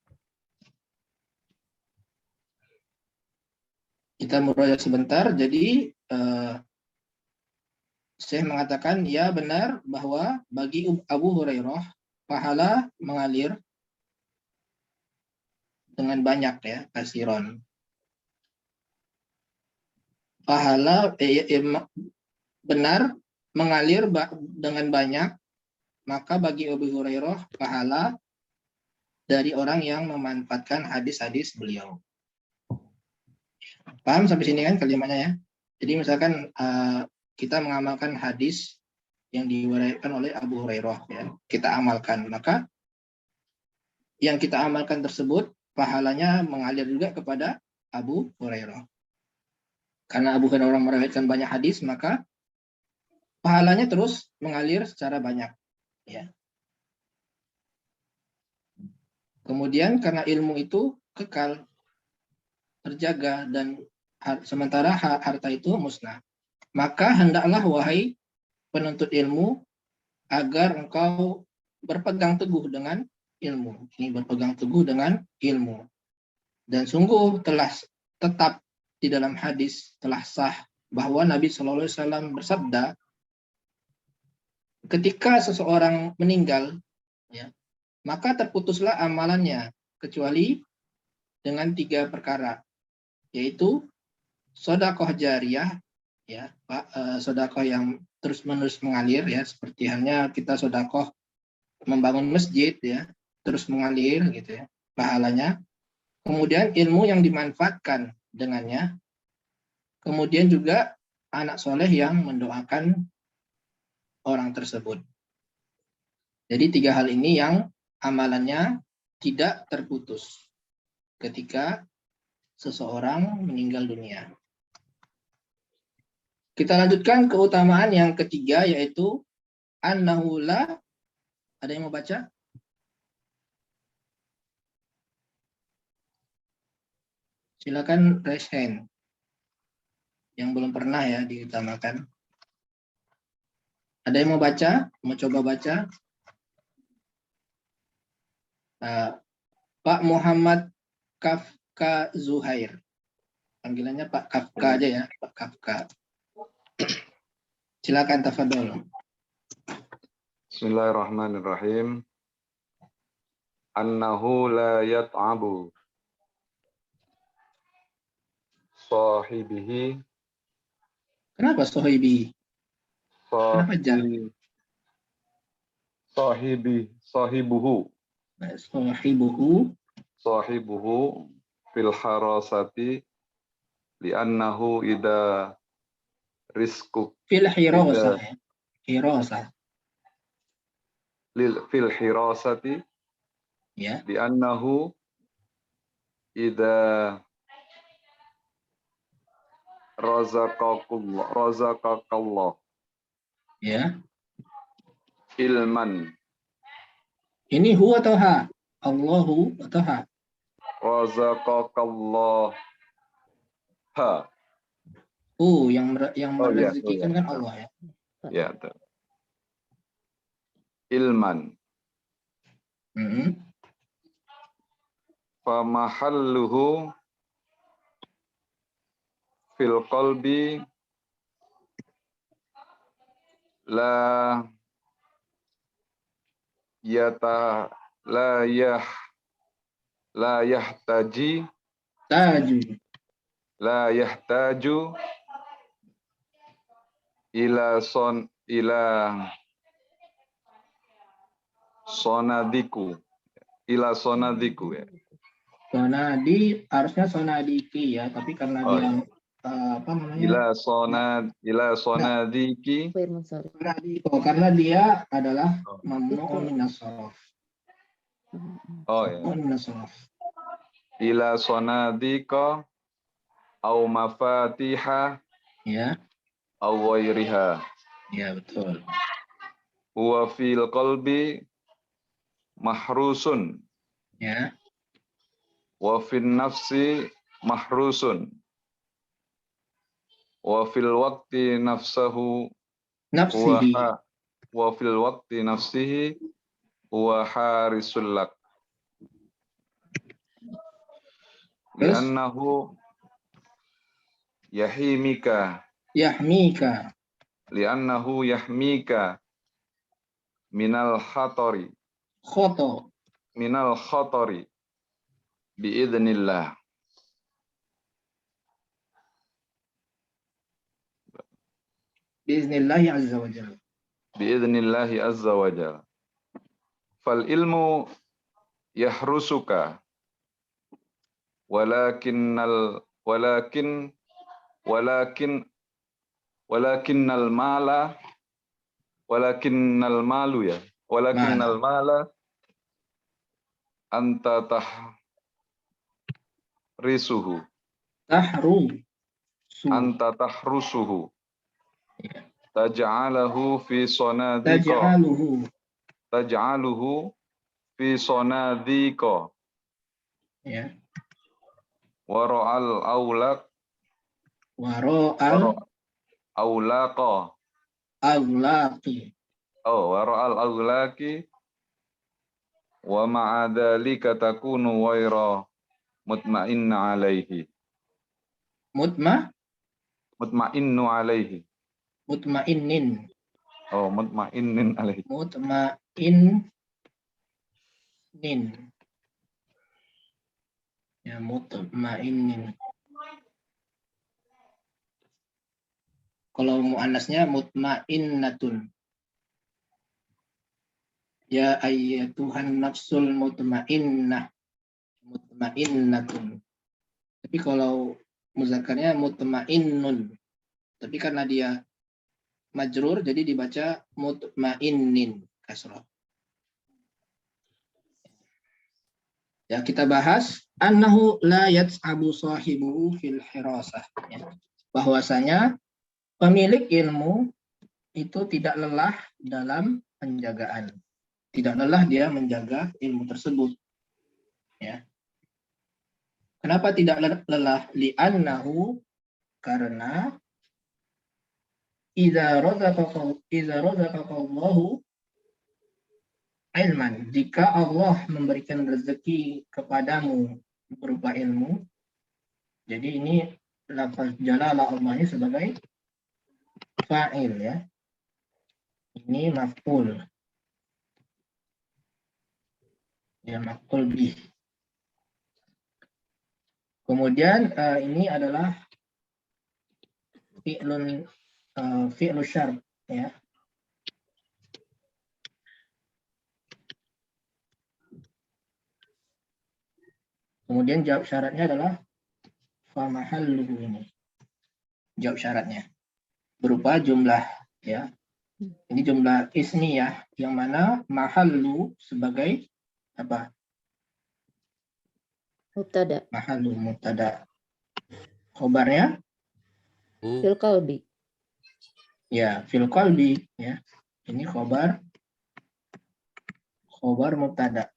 Kita murojaah sebentar. Jadi saya mengatakan ya benar bahwa bagi Abu Hurairah pahala mengalir dengan banyak ya, kasiron. Pahala benar mengalir dengan banyak, maka bagi Abu Hurairah pahala dari orang yang memanfaatkan hadis-hadis beliau. Paham sampai sini kan kalimatnya ya? Jadi misalkan kita mengamalkan hadis yang diriwayatkan oleh Abu Hurairah ya, kita amalkan, maka yang kita amalkan tersebut pahalanya mengalir juga kepada Abu Hurairah. Karena Abu Hurairah meriwayatkan banyak hadis, maka pahalanya terus mengalir secara banyak ya. Kemudian karena ilmu itu kekal, terjaga, dan sementara harta itu musnah, maka hendaklah wahai penuntut ilmu agar engkau berpegang teguh dengan ilmu. Ini berpegang teguh dengan ilmu. Dan sungguh telah tetap di dalam hadis telah sah bahwa Nabi Shallallahu Alaihi Wasallam bersabda, ketika seseorang meninggal, ya, maka terputuslah amalannya kecuali dengan 3 perkara, yaitu sedekah jariyah, ya, sedekah yang terus-menerus mengalir, ya, seperti halnya kita sedekah membangun masjid, ya, terus mengalir, gitu ya, pahalanya. Kemudian ilmu yang dimanfaatkan dengannya, kemudian juga anak soleh yang mendoakan orang tersebut. Jadi 3 hal ini yang amalannya tidak terputus ketika seseorang meninggal dunia. Kita lanjutkan keutamaan yang ketiga, yaitu annahu la, ada yang mau baca? Silakan raise hand. Yang belum pernah ya diutamakan. Ada yang mau baca? Mau coba baca? Pak Muhammad Kafka Zuhair. Panggilannya Pak Kafka aja ya, Pak Kafka. Silakan tafadhol. Bismillahirrahmanirrahim. Annahu la yat'abu sahibihi. Kenapa sohibi? Kenapa jar? Sahibuhu Sohibuhu fil harasati li'annahu ida rizquk fil hirosah. Hirosah. fil hirasati Ya. li'annahu ida razaqakallah Ya. ilman Ini hu atau ha? Allahu atau ha? razaqakallah ha. Yang merezekikan kan Allah ya. Ya, betul. Ilman. Famahalluhu fil qalbi la yahtaju ila sonadiku ya. Sonadi harusnya sonadiki ya, tapi karena dia apa namanya? Ila sonadiki. Karena dia adalah mamnu'un minas sharaf. Oh ya. Ila sonadika au mafatiha ya au ghairiha. Ya, betul. Huwa fil qalbi mahrusun. Ya. Wa fin nafsi mahrusun. Wa fil waqti nafsihi huwa harisul lak. Li'annahu yahmika minal khatari biidznillah. Biiznillahi azza wa jalla. Biiznillahi azza wa jalla. Fal ilmu yahrusuka walakinnal mala anta tahrusuhu taj'aluhu fi sonadika ya. wara'al aulaqi wa ma'adhalika takunu waira mutma'inna alaihi. Mutma'innu alaihi. Mutma'innin. Oh, mutma'innin alaihi. Mutma'innin. Ya, mutma'innin. Kalau muannasnya mutma'innatun. Ya ayyatuhan nafsul mutmainnah. Mutmainnatun. Tapi kalau muzakarnya mutmainnun. Tapi karena dia majrur jadi dibaca mutmainnin kasrah. Ya, kita bahas annahu la yat'abu sahibuhu fil hirasah. Ya. Bahwasanya pemilik ilmu itu tidak lelah dalam penjagaan. Tidak lelah dia menjaga ilmu tersebut. Ya. Kenapa tidak lelah? Li'annahu, karena idza razaqakallahu ilman, jika Allah memberikan rezeki kepadamu berupa ilmu. Jadi ini lafaz jalalah Allah ini sebagai fa'il ya. Ini maf'ul. Ya, maf'ul bih. Kemudian ini adalah fi'lu syart ya. Kemudian jawab syaratnya adalah fa mahalluhu ini. Jawab syaratnya berupa jumlah ya. Ini jumlah ismiyah yang mana mahallu sebagai apa? Mubtada. Mahallu mubtada. Khobarnya Fil qalbi. ya fil qalbi ya. Ini khobar mubtada.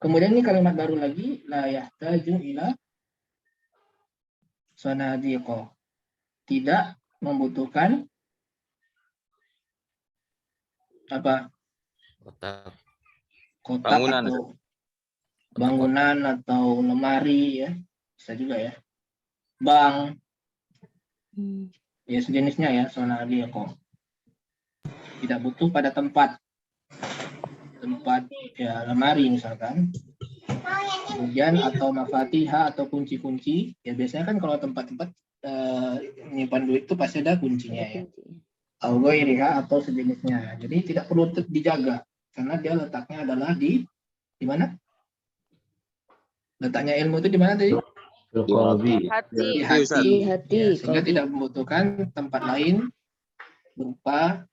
Kemudian ini kalimat baru lagi la yahtaju ila sanadiqo. Tidak membutuhkan apa? Kotak Bangunan. atau bangunan atau lemari ya. Bisa juga ya. Bank. Ya sejenisnya ya sanadiqo. Tidak butuh pada tempat ya lemari misalkan. Kemudian atau mafatiha atau kunci-kunci ya biasanya kan kalau tempat-tempat menyimpan duit itu pasti ada kuncinya ya. Atau sejenisnya. Jadi tidak perlu dijaga karena dia letaknya adalah di mana? Letaknya ilmu itu di mana tadi? Di hati. Ya, sehingga tidak membutuhkan tempat lain berupa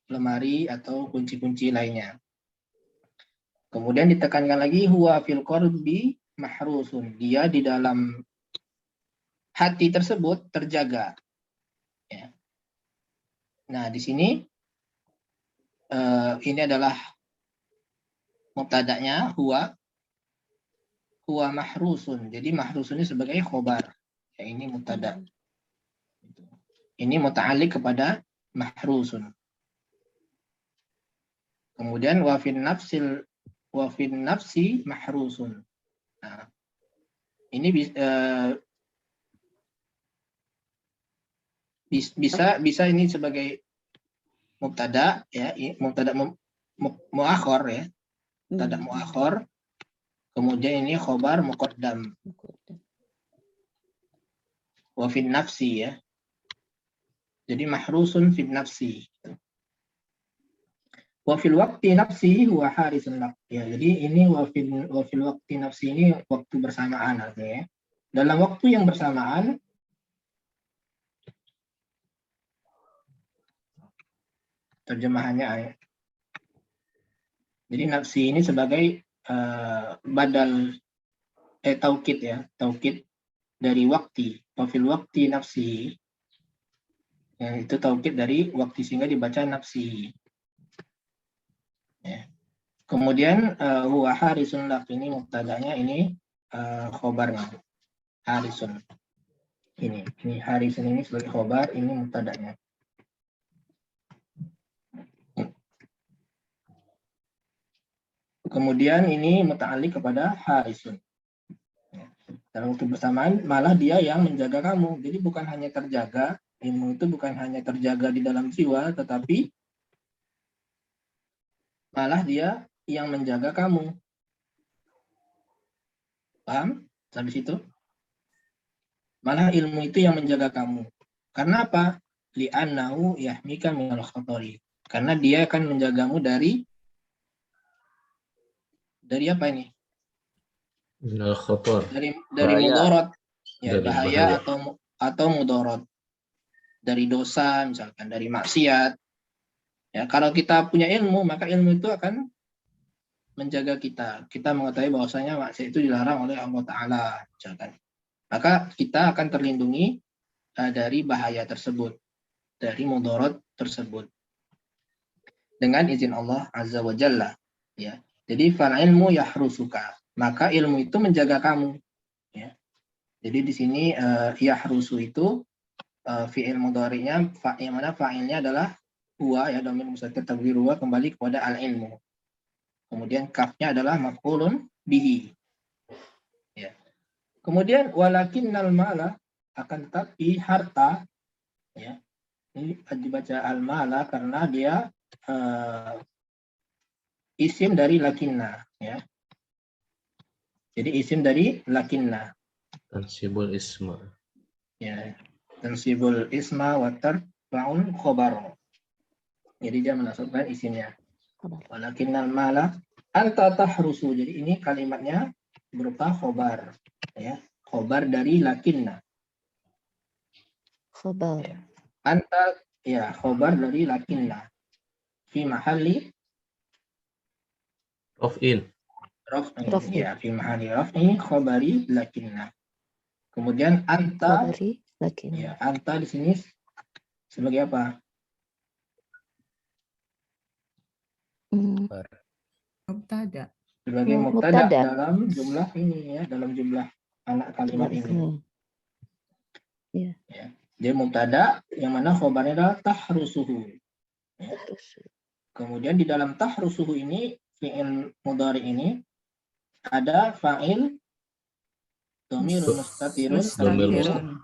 lemari atau kunci-kunci lainnya. Kemudian ditekankan lagi huwa fil qalbi mahrusun. Dia di dalam hati tersebut terjaga. Ya. Nah, di sini ini adalah mubtada'nya huwa mahrusun. Jadi mahrusun ini sebagai khobar. Ya, ini mubtada'. Ini muta'alliq kepada mahrusun. Kemudian wa fin nafsi mahrusun. Nah, ini bisa ini sebagai mubtada ya, mubtada muakhor ya. Mubtada muakhor. Kemudian ini khobar muqaddam. Wa fin nafsi ya. Jadi mahrusun fin nafsi. Wa fil waqti nafsi huwa harisun lak. Ya, jadi ini wa fil waqti nafsi ini waktu bersamaan artinya. Dalam waktu yang bersamaan terjemahannya ya. Jadi nafsi ini sebagai badal taukid ya, taukid dari waktu. Wa fil waqti nafsi. Ya, itu taukid dari waktu sehingga dibaca nafsi. Ya. Kemudian huwa harisun lak ini mubtadanya, ini khobarnya harisun. Ini harisun ini sebagai khobar, ini mubtadanya. Kemudian ini muta'alliq kepada harisun. Ya. Dalam waktu bersamaan malah dia yang menjaga kamu. Jadi bukan hanya terjaga, ilmu itu bukan hanya terjaga di dalam jiwa, tetapi malah dia yang menjaga kamu. Paham? Sampai situ? Malah ilmu itu yang menjaga kamu. Karena apa? Li'annahu yahmika minal khatari. Karena dia akan menjagamu dari apa ini? Minal khatar. Dari mudarat. Ya, Dari bahaya atau mudarat. Dari dosa misalkan, dari maksiat. Ya, kalau kita punya ilmu, maka ilmu itu akan menjaga kita. Kita mengetahui bahwasanya maksiat itu dilarang oleh Allah Ta'ala. Misalkan. Maka kita akan terlindungi dari bahaya tersebut. Dari mudarat tersebut. Dengan izin Allah Azza wa Jalla. Ya. Jadi, fal ilmu yahrusuka. Maka ilmu itu menjaga kamu. Ya. Jadi di sini yahrusu itu fi'il mudhari'nya, yang mana fa'ilnya adalah huwa ya, dhamir mustatir taqdir huwa, kembali kepada al-ilmu. Kemudian kafnya adalah maf'ulun bihi. Ya. Kemudian walakinnal mala, akan tetapi harta, ya. Ini dibaca al-mala karena dia isim dari lakinna, ya. Jadi isim dari lakinna. Tansibul isma. Ya. Tansibul isma wa tarfa'ul khobar. Jadi dia menasabkan isimnya. Walakinnal mala anta tahrusu. Jadi ini kalimatnya berupa khobar, ya. Khobar dari lakinna. Khobar. Ya. Anta, ya, khobar dari lakinna. Fi mahalli Raf'in. raf'in. Ya, fi mahalli raf'i khobari lakinna. Kemudian anta, Khobari lakinna. ya, anta di sini sebagai apa? Mubtada. Sebagai mubtada dalam jumlah ini, ya, dalam jumlah anak kalimat ini. Ya. Ya. Dia mubtada yang mana khobarnya adalah tahrusuhu. Ya. Kemudian di dalam tahrusuhu ini, fi'il mudhari ini ada fa'il dhamirun mustatirun Dhamirun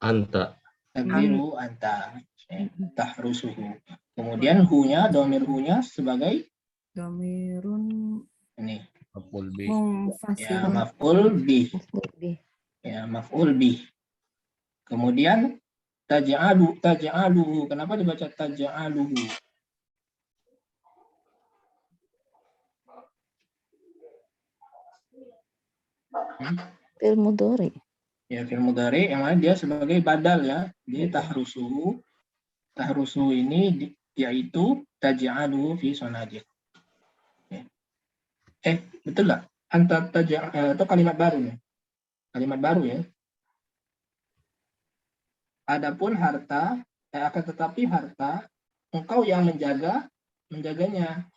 anta. takdiru anta, ya, tahrusuhu. Kemudian hunya, dhamir hunya sebagai Dhamirun ini. Maf'ul bi. Ya, munfasilun. maf'ul bih. Ya, maf'ul bih. Kemudian taj'aluhu. Kenapa dibaca taj'aluhu? Fil mudhari. Ya, fil mudhari yang mana dia sebagai badal, ya. Jadi tahrusuhu. Tahrusuhu ini yaitu taj'aluhu fi sonadiq. Ya. Betul lah. Anta atau kalimat baru, ya. Kalimat baru, ya. Adapun harta, akan tetapi harta, engkau yang menjaganya.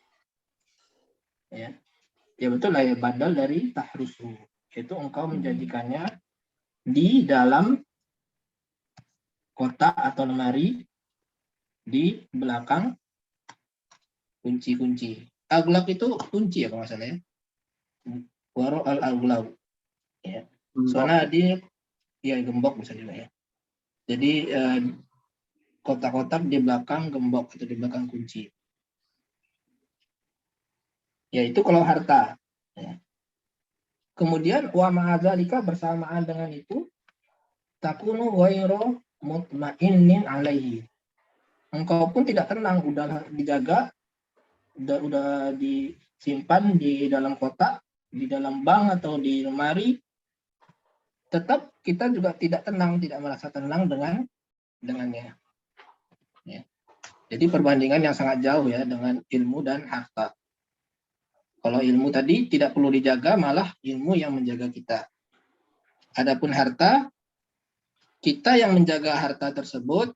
Ya. Ya betul lah, ya, badal dari tahrusu. Itu engkau menjadikannya di dalam kotak atau lemari di belakang kunci-kunci. Aglab itu kunci, ya, kalau nggak salah, ya. Waro al-aglab. Ya. Soalnya ya, gembok bisa juga, ya. Jadi kotak-kotak di belakang gembok atau di belakang kunci. Ya, itu kalau harta. Ya. Kemudian wa ma'adzalika, bersamaan dengan itu, takunu ghairu mutmainnin alaihi. Engkau pun tidak tenang, udah dijaga, udah disimpan di dalam kotak, di dalam bank atau di lemari, tetap kita juga tidak tenang, tidak merasa tenang dengannya. Ya. Jadi perbandingan yang sangat jauh, ya, dengan ilmu dan harta. Kalau ilmu tadi tidak perlu dijaga, malah ilmu yang menjaga kita. Adapun harta, kita yang menjaga harta tersebut,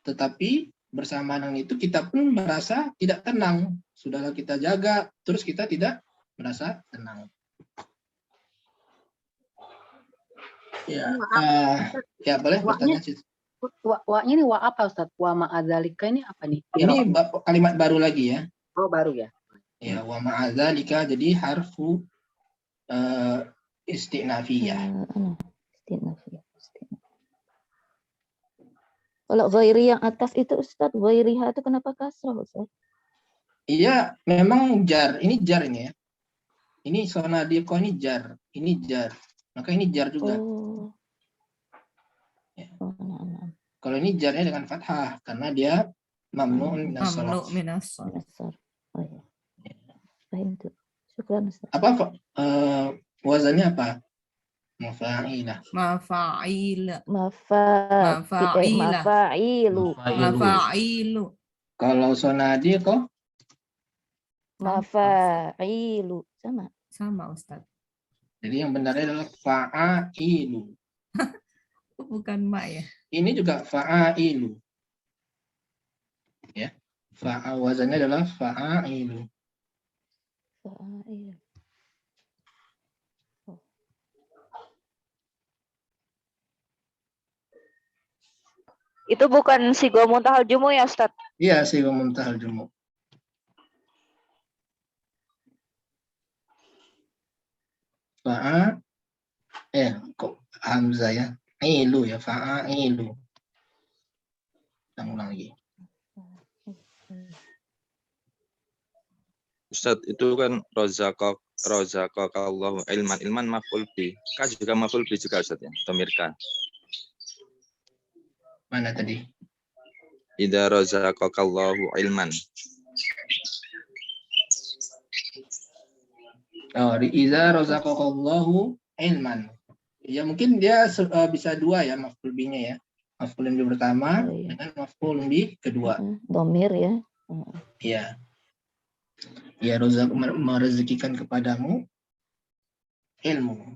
tetapi bersamaan dengan itu kita pun merasa tidak tenang. Sudahlah kita jaga, terus kita tidak merasa tenang. Ya, ya boleh bertanya, sih. Wa-nya ini wa apa, Ustaz? Wa ma'adzalika ini apa nih? Ini kalimat baru lagi, ya. Oh, baru, ya. Ya, wa ma'adzalika, jadi harfu istinafiyah. Istinafiyah. Kalau ghairi yang atas itu, Ustaz, ghairiha itu kenapa kasrah, Ustaz? Iya, memang jar. Ini jar ini, ya. Ini sonadiqo, ini jar. Ini jar. Maka ini jar juga. Oh. Ya. Kalau ini jarnya dengan fathah karena dia mamnu'un minas shalah. Mamnu' minas shalah. Oh, ya. Paham tuh. Syukran, Ustaz. Apa wazannya apa? Mafa'ilah. Mafa'ila. Mafa'ilu. Mafa'ilu. Kalau sonadiqo? Mafa'ilu. Sama, Ustaz. Jadi yang benarnya adalah fa'ailu. Bukan ma, ya. Ini juga fa'ailu. Ya. Wazannya adalah fa'ailu. Fa'ailu. Itu bukan sigo muntahal jumu, ya, Ustaz? Iya, sigo muntahal jumu. hamzah ya. Ilu ya, fa'ilu. Ulang lagi. Ustaz, itu kan razaqakallahu ilman. Ilman maf'ul bi. Ka juga maf'ul bi juga Ustaz ya. Domirkan. Mana tadi? Idza razaqakallahu ilman. Oh, iza razaqakallahu ilman. Ya mungkin dia bisa dua ya maf'ul bi-nya ya. Maf'ul bi pertama dengan maf'ul bi kedua. Domir ya. Iya. Ya rozak merezekikan kepadamu ilmu.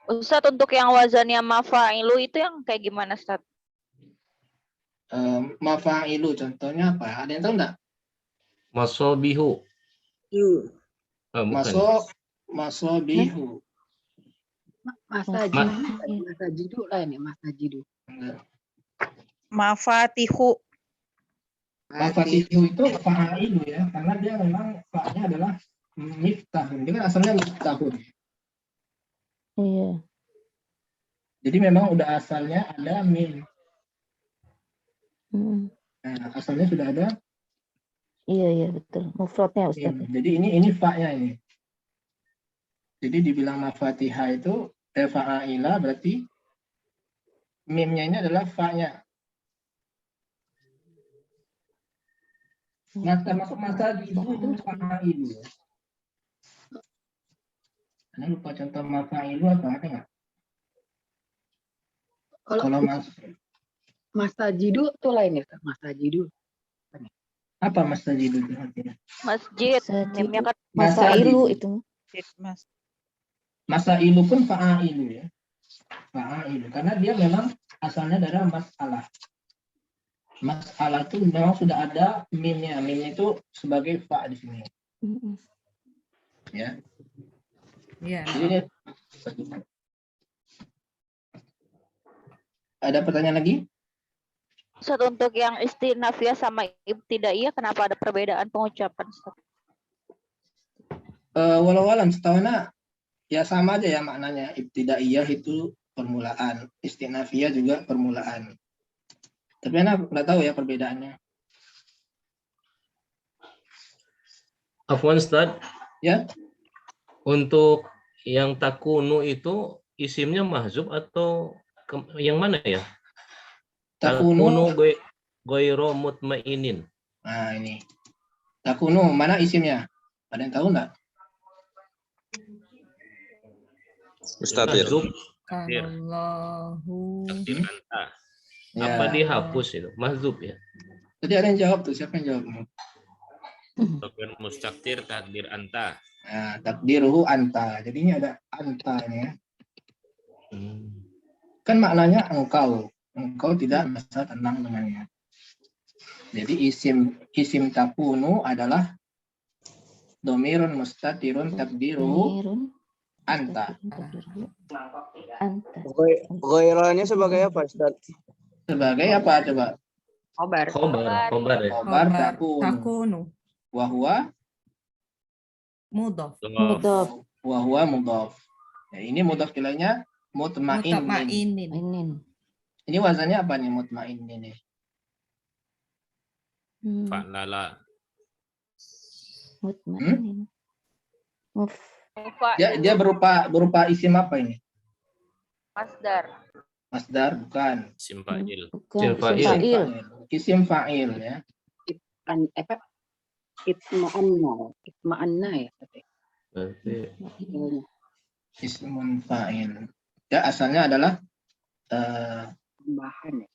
Ustadz, untuk yang wazannya mafa'ilu itu yang kayak gimana, Ustadz? Mafa'ilu contohnya apa? Ada yang tahu enggak? Masobihu. Bukan. Masobihu. Masajidu lah ini, masajidu. Mafatihu. Mafatihu itu fa'ilu ya, karena dia memang fa'nya adalah miftahun. Dia kan asalnya miftahun. Iya. Jadi memang udah asalnya ada mim. Nah, asalnya sudah ada. Iya betul. Mufradnya Ustaz. Jadi ini fa-nya ini. Jadi dibilang mafatihah itu fa'ila berarti mimnya ini adalah fa-nya. Nah, termasuk masa itu fa'ilu. Anda lupa contoh mafa'ilu apa ada nggak? Kalau masajidu itu lain ya, masajidu. Apa masajidu itu artinya? Masjid. Mimnya kan Masailu itu. Masailu pun fa'ilu ya. Fa'ilu karena dia memang asalnya dari masalah. Masalah itu memang sudah ada mimnya. Mimnya itu sebagai fa di sini. Ya. Iya. Jadi ada pertanyaan lagi? Ustadz, untuk yang istinafiyah sama ibtidaiyah kenapa ada perbedaan pengucapan, Ustadz? Walau alam setahunnya ya sama aja ya maknanya. Ibtidaiyah itu permulaan, istinafiyah juga permulaan. Tapi Anda nggak tahu ya perbedaannya. Afwan Ustaz. Ya. Untuk yang takunu itu isimnya mahzub atau yang mana ya? Takunu goiro mutmainin. Nah ini. Takunu mana isimnya? Ada yang tahu nggak? Ustaz ya. Allahu. Ya. Apa dihapus itu? Mahzub ya. Tadi ada yang jawab tuh. Siapa yang jawab? Takdir mustaktir takdir anta. Nah, takdiruhu anta. Jadi ini ada antanya. Kan maknanya engkau. Engkau tidak merasa tenang dengannya. Jadi isim takunu adalah domirun mustatirun takdiruhu anta. Ghairanya sebagai apa, Ustaz? Sebagai apa coba? Khobar. Khobar takunu. Wahwa Mudhaf. Wahwa mudhaf. Ya, ini mudhaf ilainya mutmainin. Ini wazannya apa nih mutmainin ini? Fa'lala. Mutmainin. Dia berupa isim apa ini? Masdar bukan. Isim fa'il. Isim fa'il ya. Itma'anna ya. Ismun fa'il. Ya asalnya adalah tambahan ya.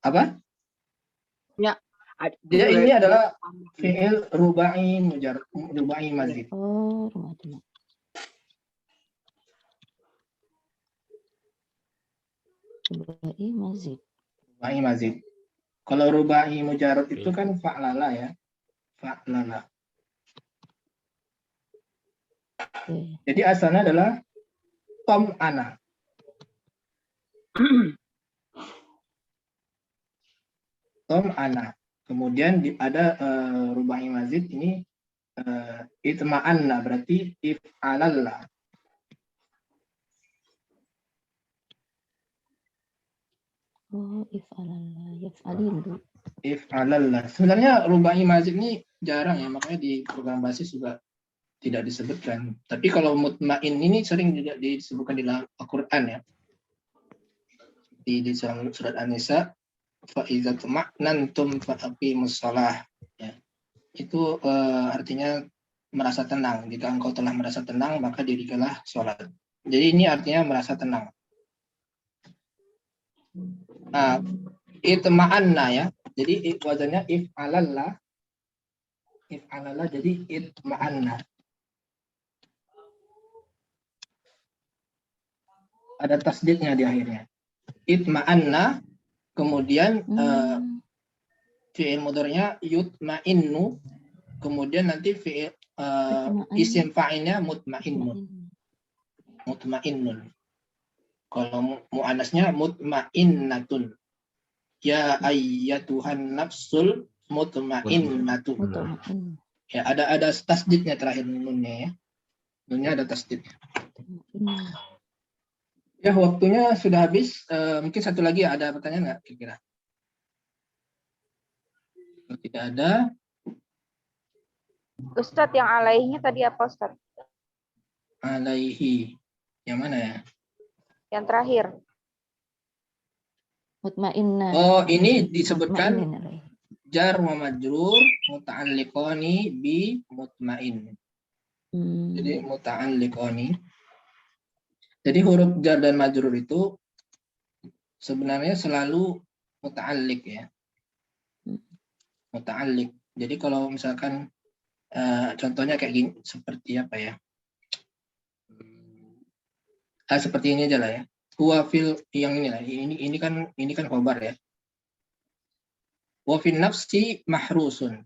Apa? Ya. Dia ini adalah fi'il rubai mazid. Oh, rubai mazid. Rubai mazid. Kalau rubai mujarrad itu kan fa'lala ya. Fa'lala. Jadi asalnya adalah tom'ana. Tom'ana. Kemudian ada rubai mazid ini itma'anna berarti if'alalla. Oh, if'alallah, yaf'alilu. If'alallah. Sebenarnya rubai mazid ini jarang ya, makanya di program basis juga tidak disebutkan. Tapi kalau mutmain ini sering juga disebutkan di dalam Al-Quran ya. Di surat An-Nisa, fa'iza tuma'nantum fa'aqimus shalah. Ya. Itu artinya merasa tenang. Jika engkau telah merasa tenang, maka dirikanlah sholat. Jadi ini artinya merasa tenang. Nah, itma'anna ya. Jadi wazannya if'alallah. If'alallah jadi itma'anna. Ada tasdidnya di akhirnya. Itma'anna, kemudian fi'il mudhari'nya yutma'innu, kemudian nanti fi'il isim fa'ilnya mutma'innun. Mutma'innun. Kalau mu'anasnya mutma'innatun. Ya ayyatuhan nafsul mutma'innatun. Ya, ada tasdidnya terakhir nunnya ya. Nunnya ada tasdidnya. Ya, waktunya sudah habis. Mungkin satu lagi ya, ada pertanyaan nggak kira-kira? Kalau tidak ada. Ustadz, yang alaihnya tadi apa, Ustadz? Alaihi. Yang mana ya? Yang terakhir. Mutmainna. Oh, ini disebutkan jar wa majrur muta'alliqani bi mutmain. Jadi muta'alliqani. Jadi huruf jar dan majrur itu sebenarnya selalu muta'alliq ya. Muta'alliq. Jadi kalau misalkan contohnya kayak gini, seperti apa ya? Seperti ini aja lah ya. Huwa fil, yang ini lah. Ini kan khobar ya. Wa fil nafsi mahrusun.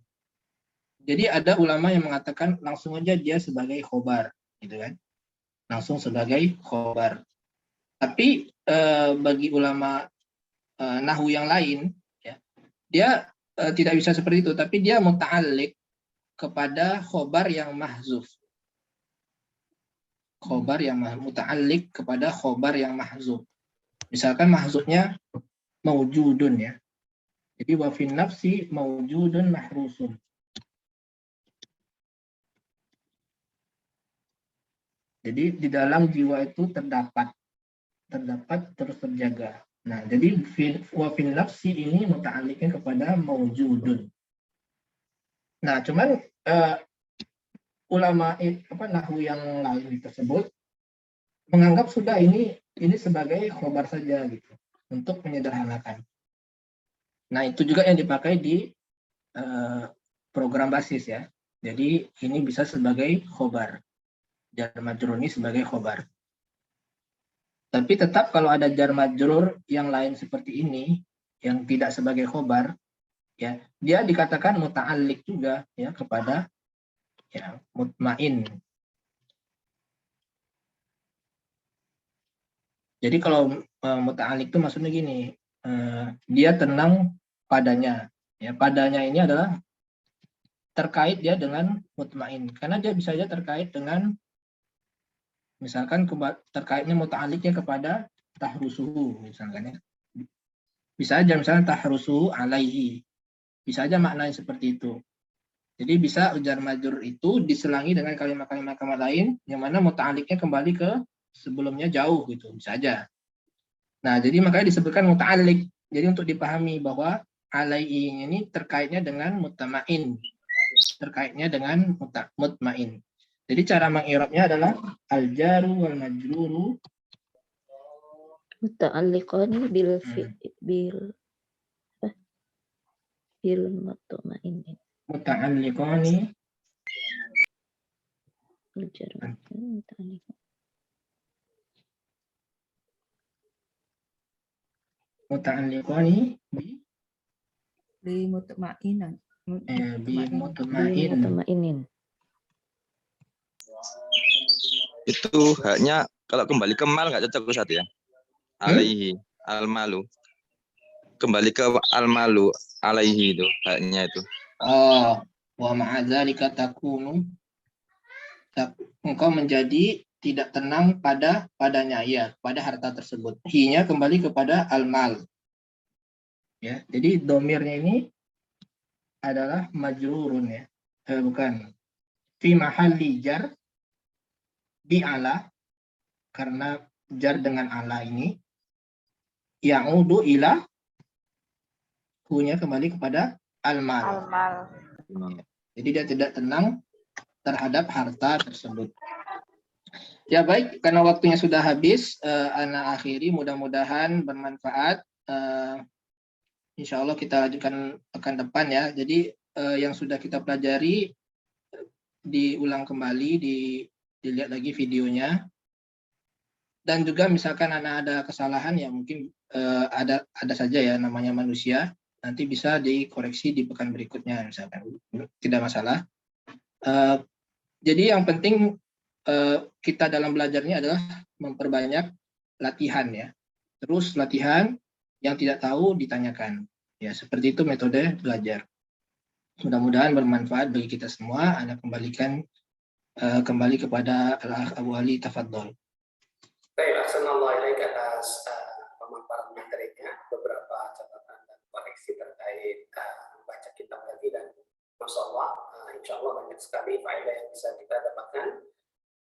Jadi ada ulama yang mengatakan langsung aja dia sebagai khobar, gitu kan? Langsung sebagai khobar. Tapi bagi ulama nahwu yang lain, ya, dia tidak bisa seperti itu. Tapi dia muta'alliq kepada khobar yang mahzuf. Khobar yang muta'alliq kepada khobar yang mahzuf. Misalkan mahzufnya maujudun ya. Jadi wa fin nafsi maujudun mahrusun. Jadi di dalam jiwa itu terdapat terus terjaga. Nah, jadi wa fin nafsi ini muta'alliqnya kepada maujudun. Nah, cuman ulama nahwu yang lain tersebut menganggap sudah ini sebagai khobar saja gitu untuk menyederhanakan. Nah, itu juga yang dipakai di program basis ya. Jadi ini bisa sebagai khobar. Jar majrur ini sebagai khobar. Tapi tetap kalau ada jar majrur yang lain seperti ini yang tidak sebagai khobar ya, dia dikatakan muta'alliq juga ya kepada ya mutmain. Jadi kalau muta'alliq itu maksudnya gini, dia tenang padanya. Ya, padanya ini adalah terkait dia dengan mutmain. Karena dia bisa saja terkait dengan misalkan terkaitnya muta'alliqnya kepada tahrusuhu misalkan ya. Bisa aja misalnya tahrusuhu alaihi. Bisa aja maknanya seperti itu. Jadi bisa jar majrur itu diselangi dengan kalimat-kalimat lain yang mana muta'alliqnya kembali ke sebelumnya jauh gitu, bisa aja. Nah, jadi makanya disebutkan muta'alliq. Jadi untuk dipahami bahwa alaihi ini terkaitnya dengan mutmain. Terkaitnya dengan mutmain. Jadi cara mengirabnya adalah al-jaru wal majruru Muta'alliqani bil mutmainin. Muta'alliqani muta'alliqani Bi mutmainan. bi mutmain. Itu haknya kalau kembali ke mal nggak cocok Ustaz ya. Alaihi, al-malu. Kembali ke al-malu, alaihi itu haknya itu. Oh, wa ma'adzalika takunu, engkau menjadi tidak tenang padanya ya, pada harta tersebut. Hi-nya kembali kepada al-mal. Ya, jadi domirnya ini adalah majrurun ya. Bukan. Fi mahalli jar bi ala, karena jar dengan ala ini ya'udu ila, hunya kembali kepada al-mal. Jadi dia tidak tenang terhadap harta tersebut. Ya baik, karena waktunya sudah habis, ana akhiri, mudah-mudahan bermanfaat. Insya Allah kita lanjutkan pekan depan ya. Jadi yang sudah kita pelajari diulang kembali, dilihat lagi videonya. Dan juga misalkan anak ada kesalahan ya mungkin ada saja ya, namanya manusia. Nanti bisa dikoreksi di pekan berikutnya misalkan, tidak masalah. Jadi yang penting kita dalam belajarnya adalah memperbanyak latihan ya. Terus latihan, yang tidak tahu ditanyakan. Ya, seperti itu metode belajar. Mudah-mudahan bermanfaat bagi kita semua. Anda kembalikan kembali kepada Al-Akh Abu Ali, tafadhol. Baik, Assalamualaikum ilaik atas pemaparan materinya, beberapa catatan dan koreksi terkait membaca kitab tadi, dan Masya Allah, insya Allah banyak sekali faedah yang bisa kita dapatkan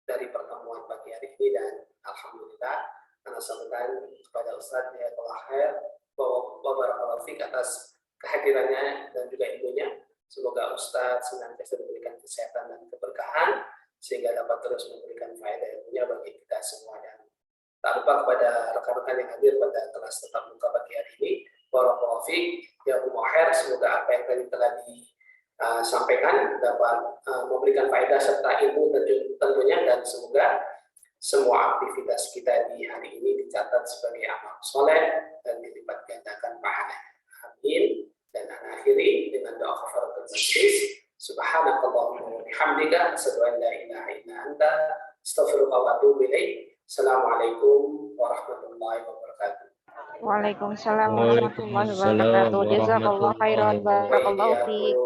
dari pertemuan pagi hari ini, dan Alhamdulillah, karena sampaikan kepada Ustaz ya Khair, Barakallahu Fik atas kehadirannya dan juga ibunya. Semoga Ustaz senantiasa diberikan kesehatan dan keberkahan sehingga dapat terus memberikan faedah ilmunya bagi kita semua. Dan tak lupa kepada rekan-rekan yang hadir pada kelas tetap muka pagi hari ini, Barakallahu Fik ya Khair, semoga apa yang tadi telah disampaikan dapat memberikan faedah serta ilmu tentunya, dan semoga semua aktivitas kita di hari ini dicatat sebagai amal soleh dan dilipat gandakan pahalanya. Amin. Dan akhiri dengan doa kafaratul majlis. Subhanakallahumma wa bihamdika asyhadu an la ilaha illa anta astaghfiruka wa atubu ilaik. Assalamualaikum warahmatullahi wabarakatuh. Waalaikumsalam warahmatullahi wabarakatuh. Jazakallahu khairan. Barakallahu fiik.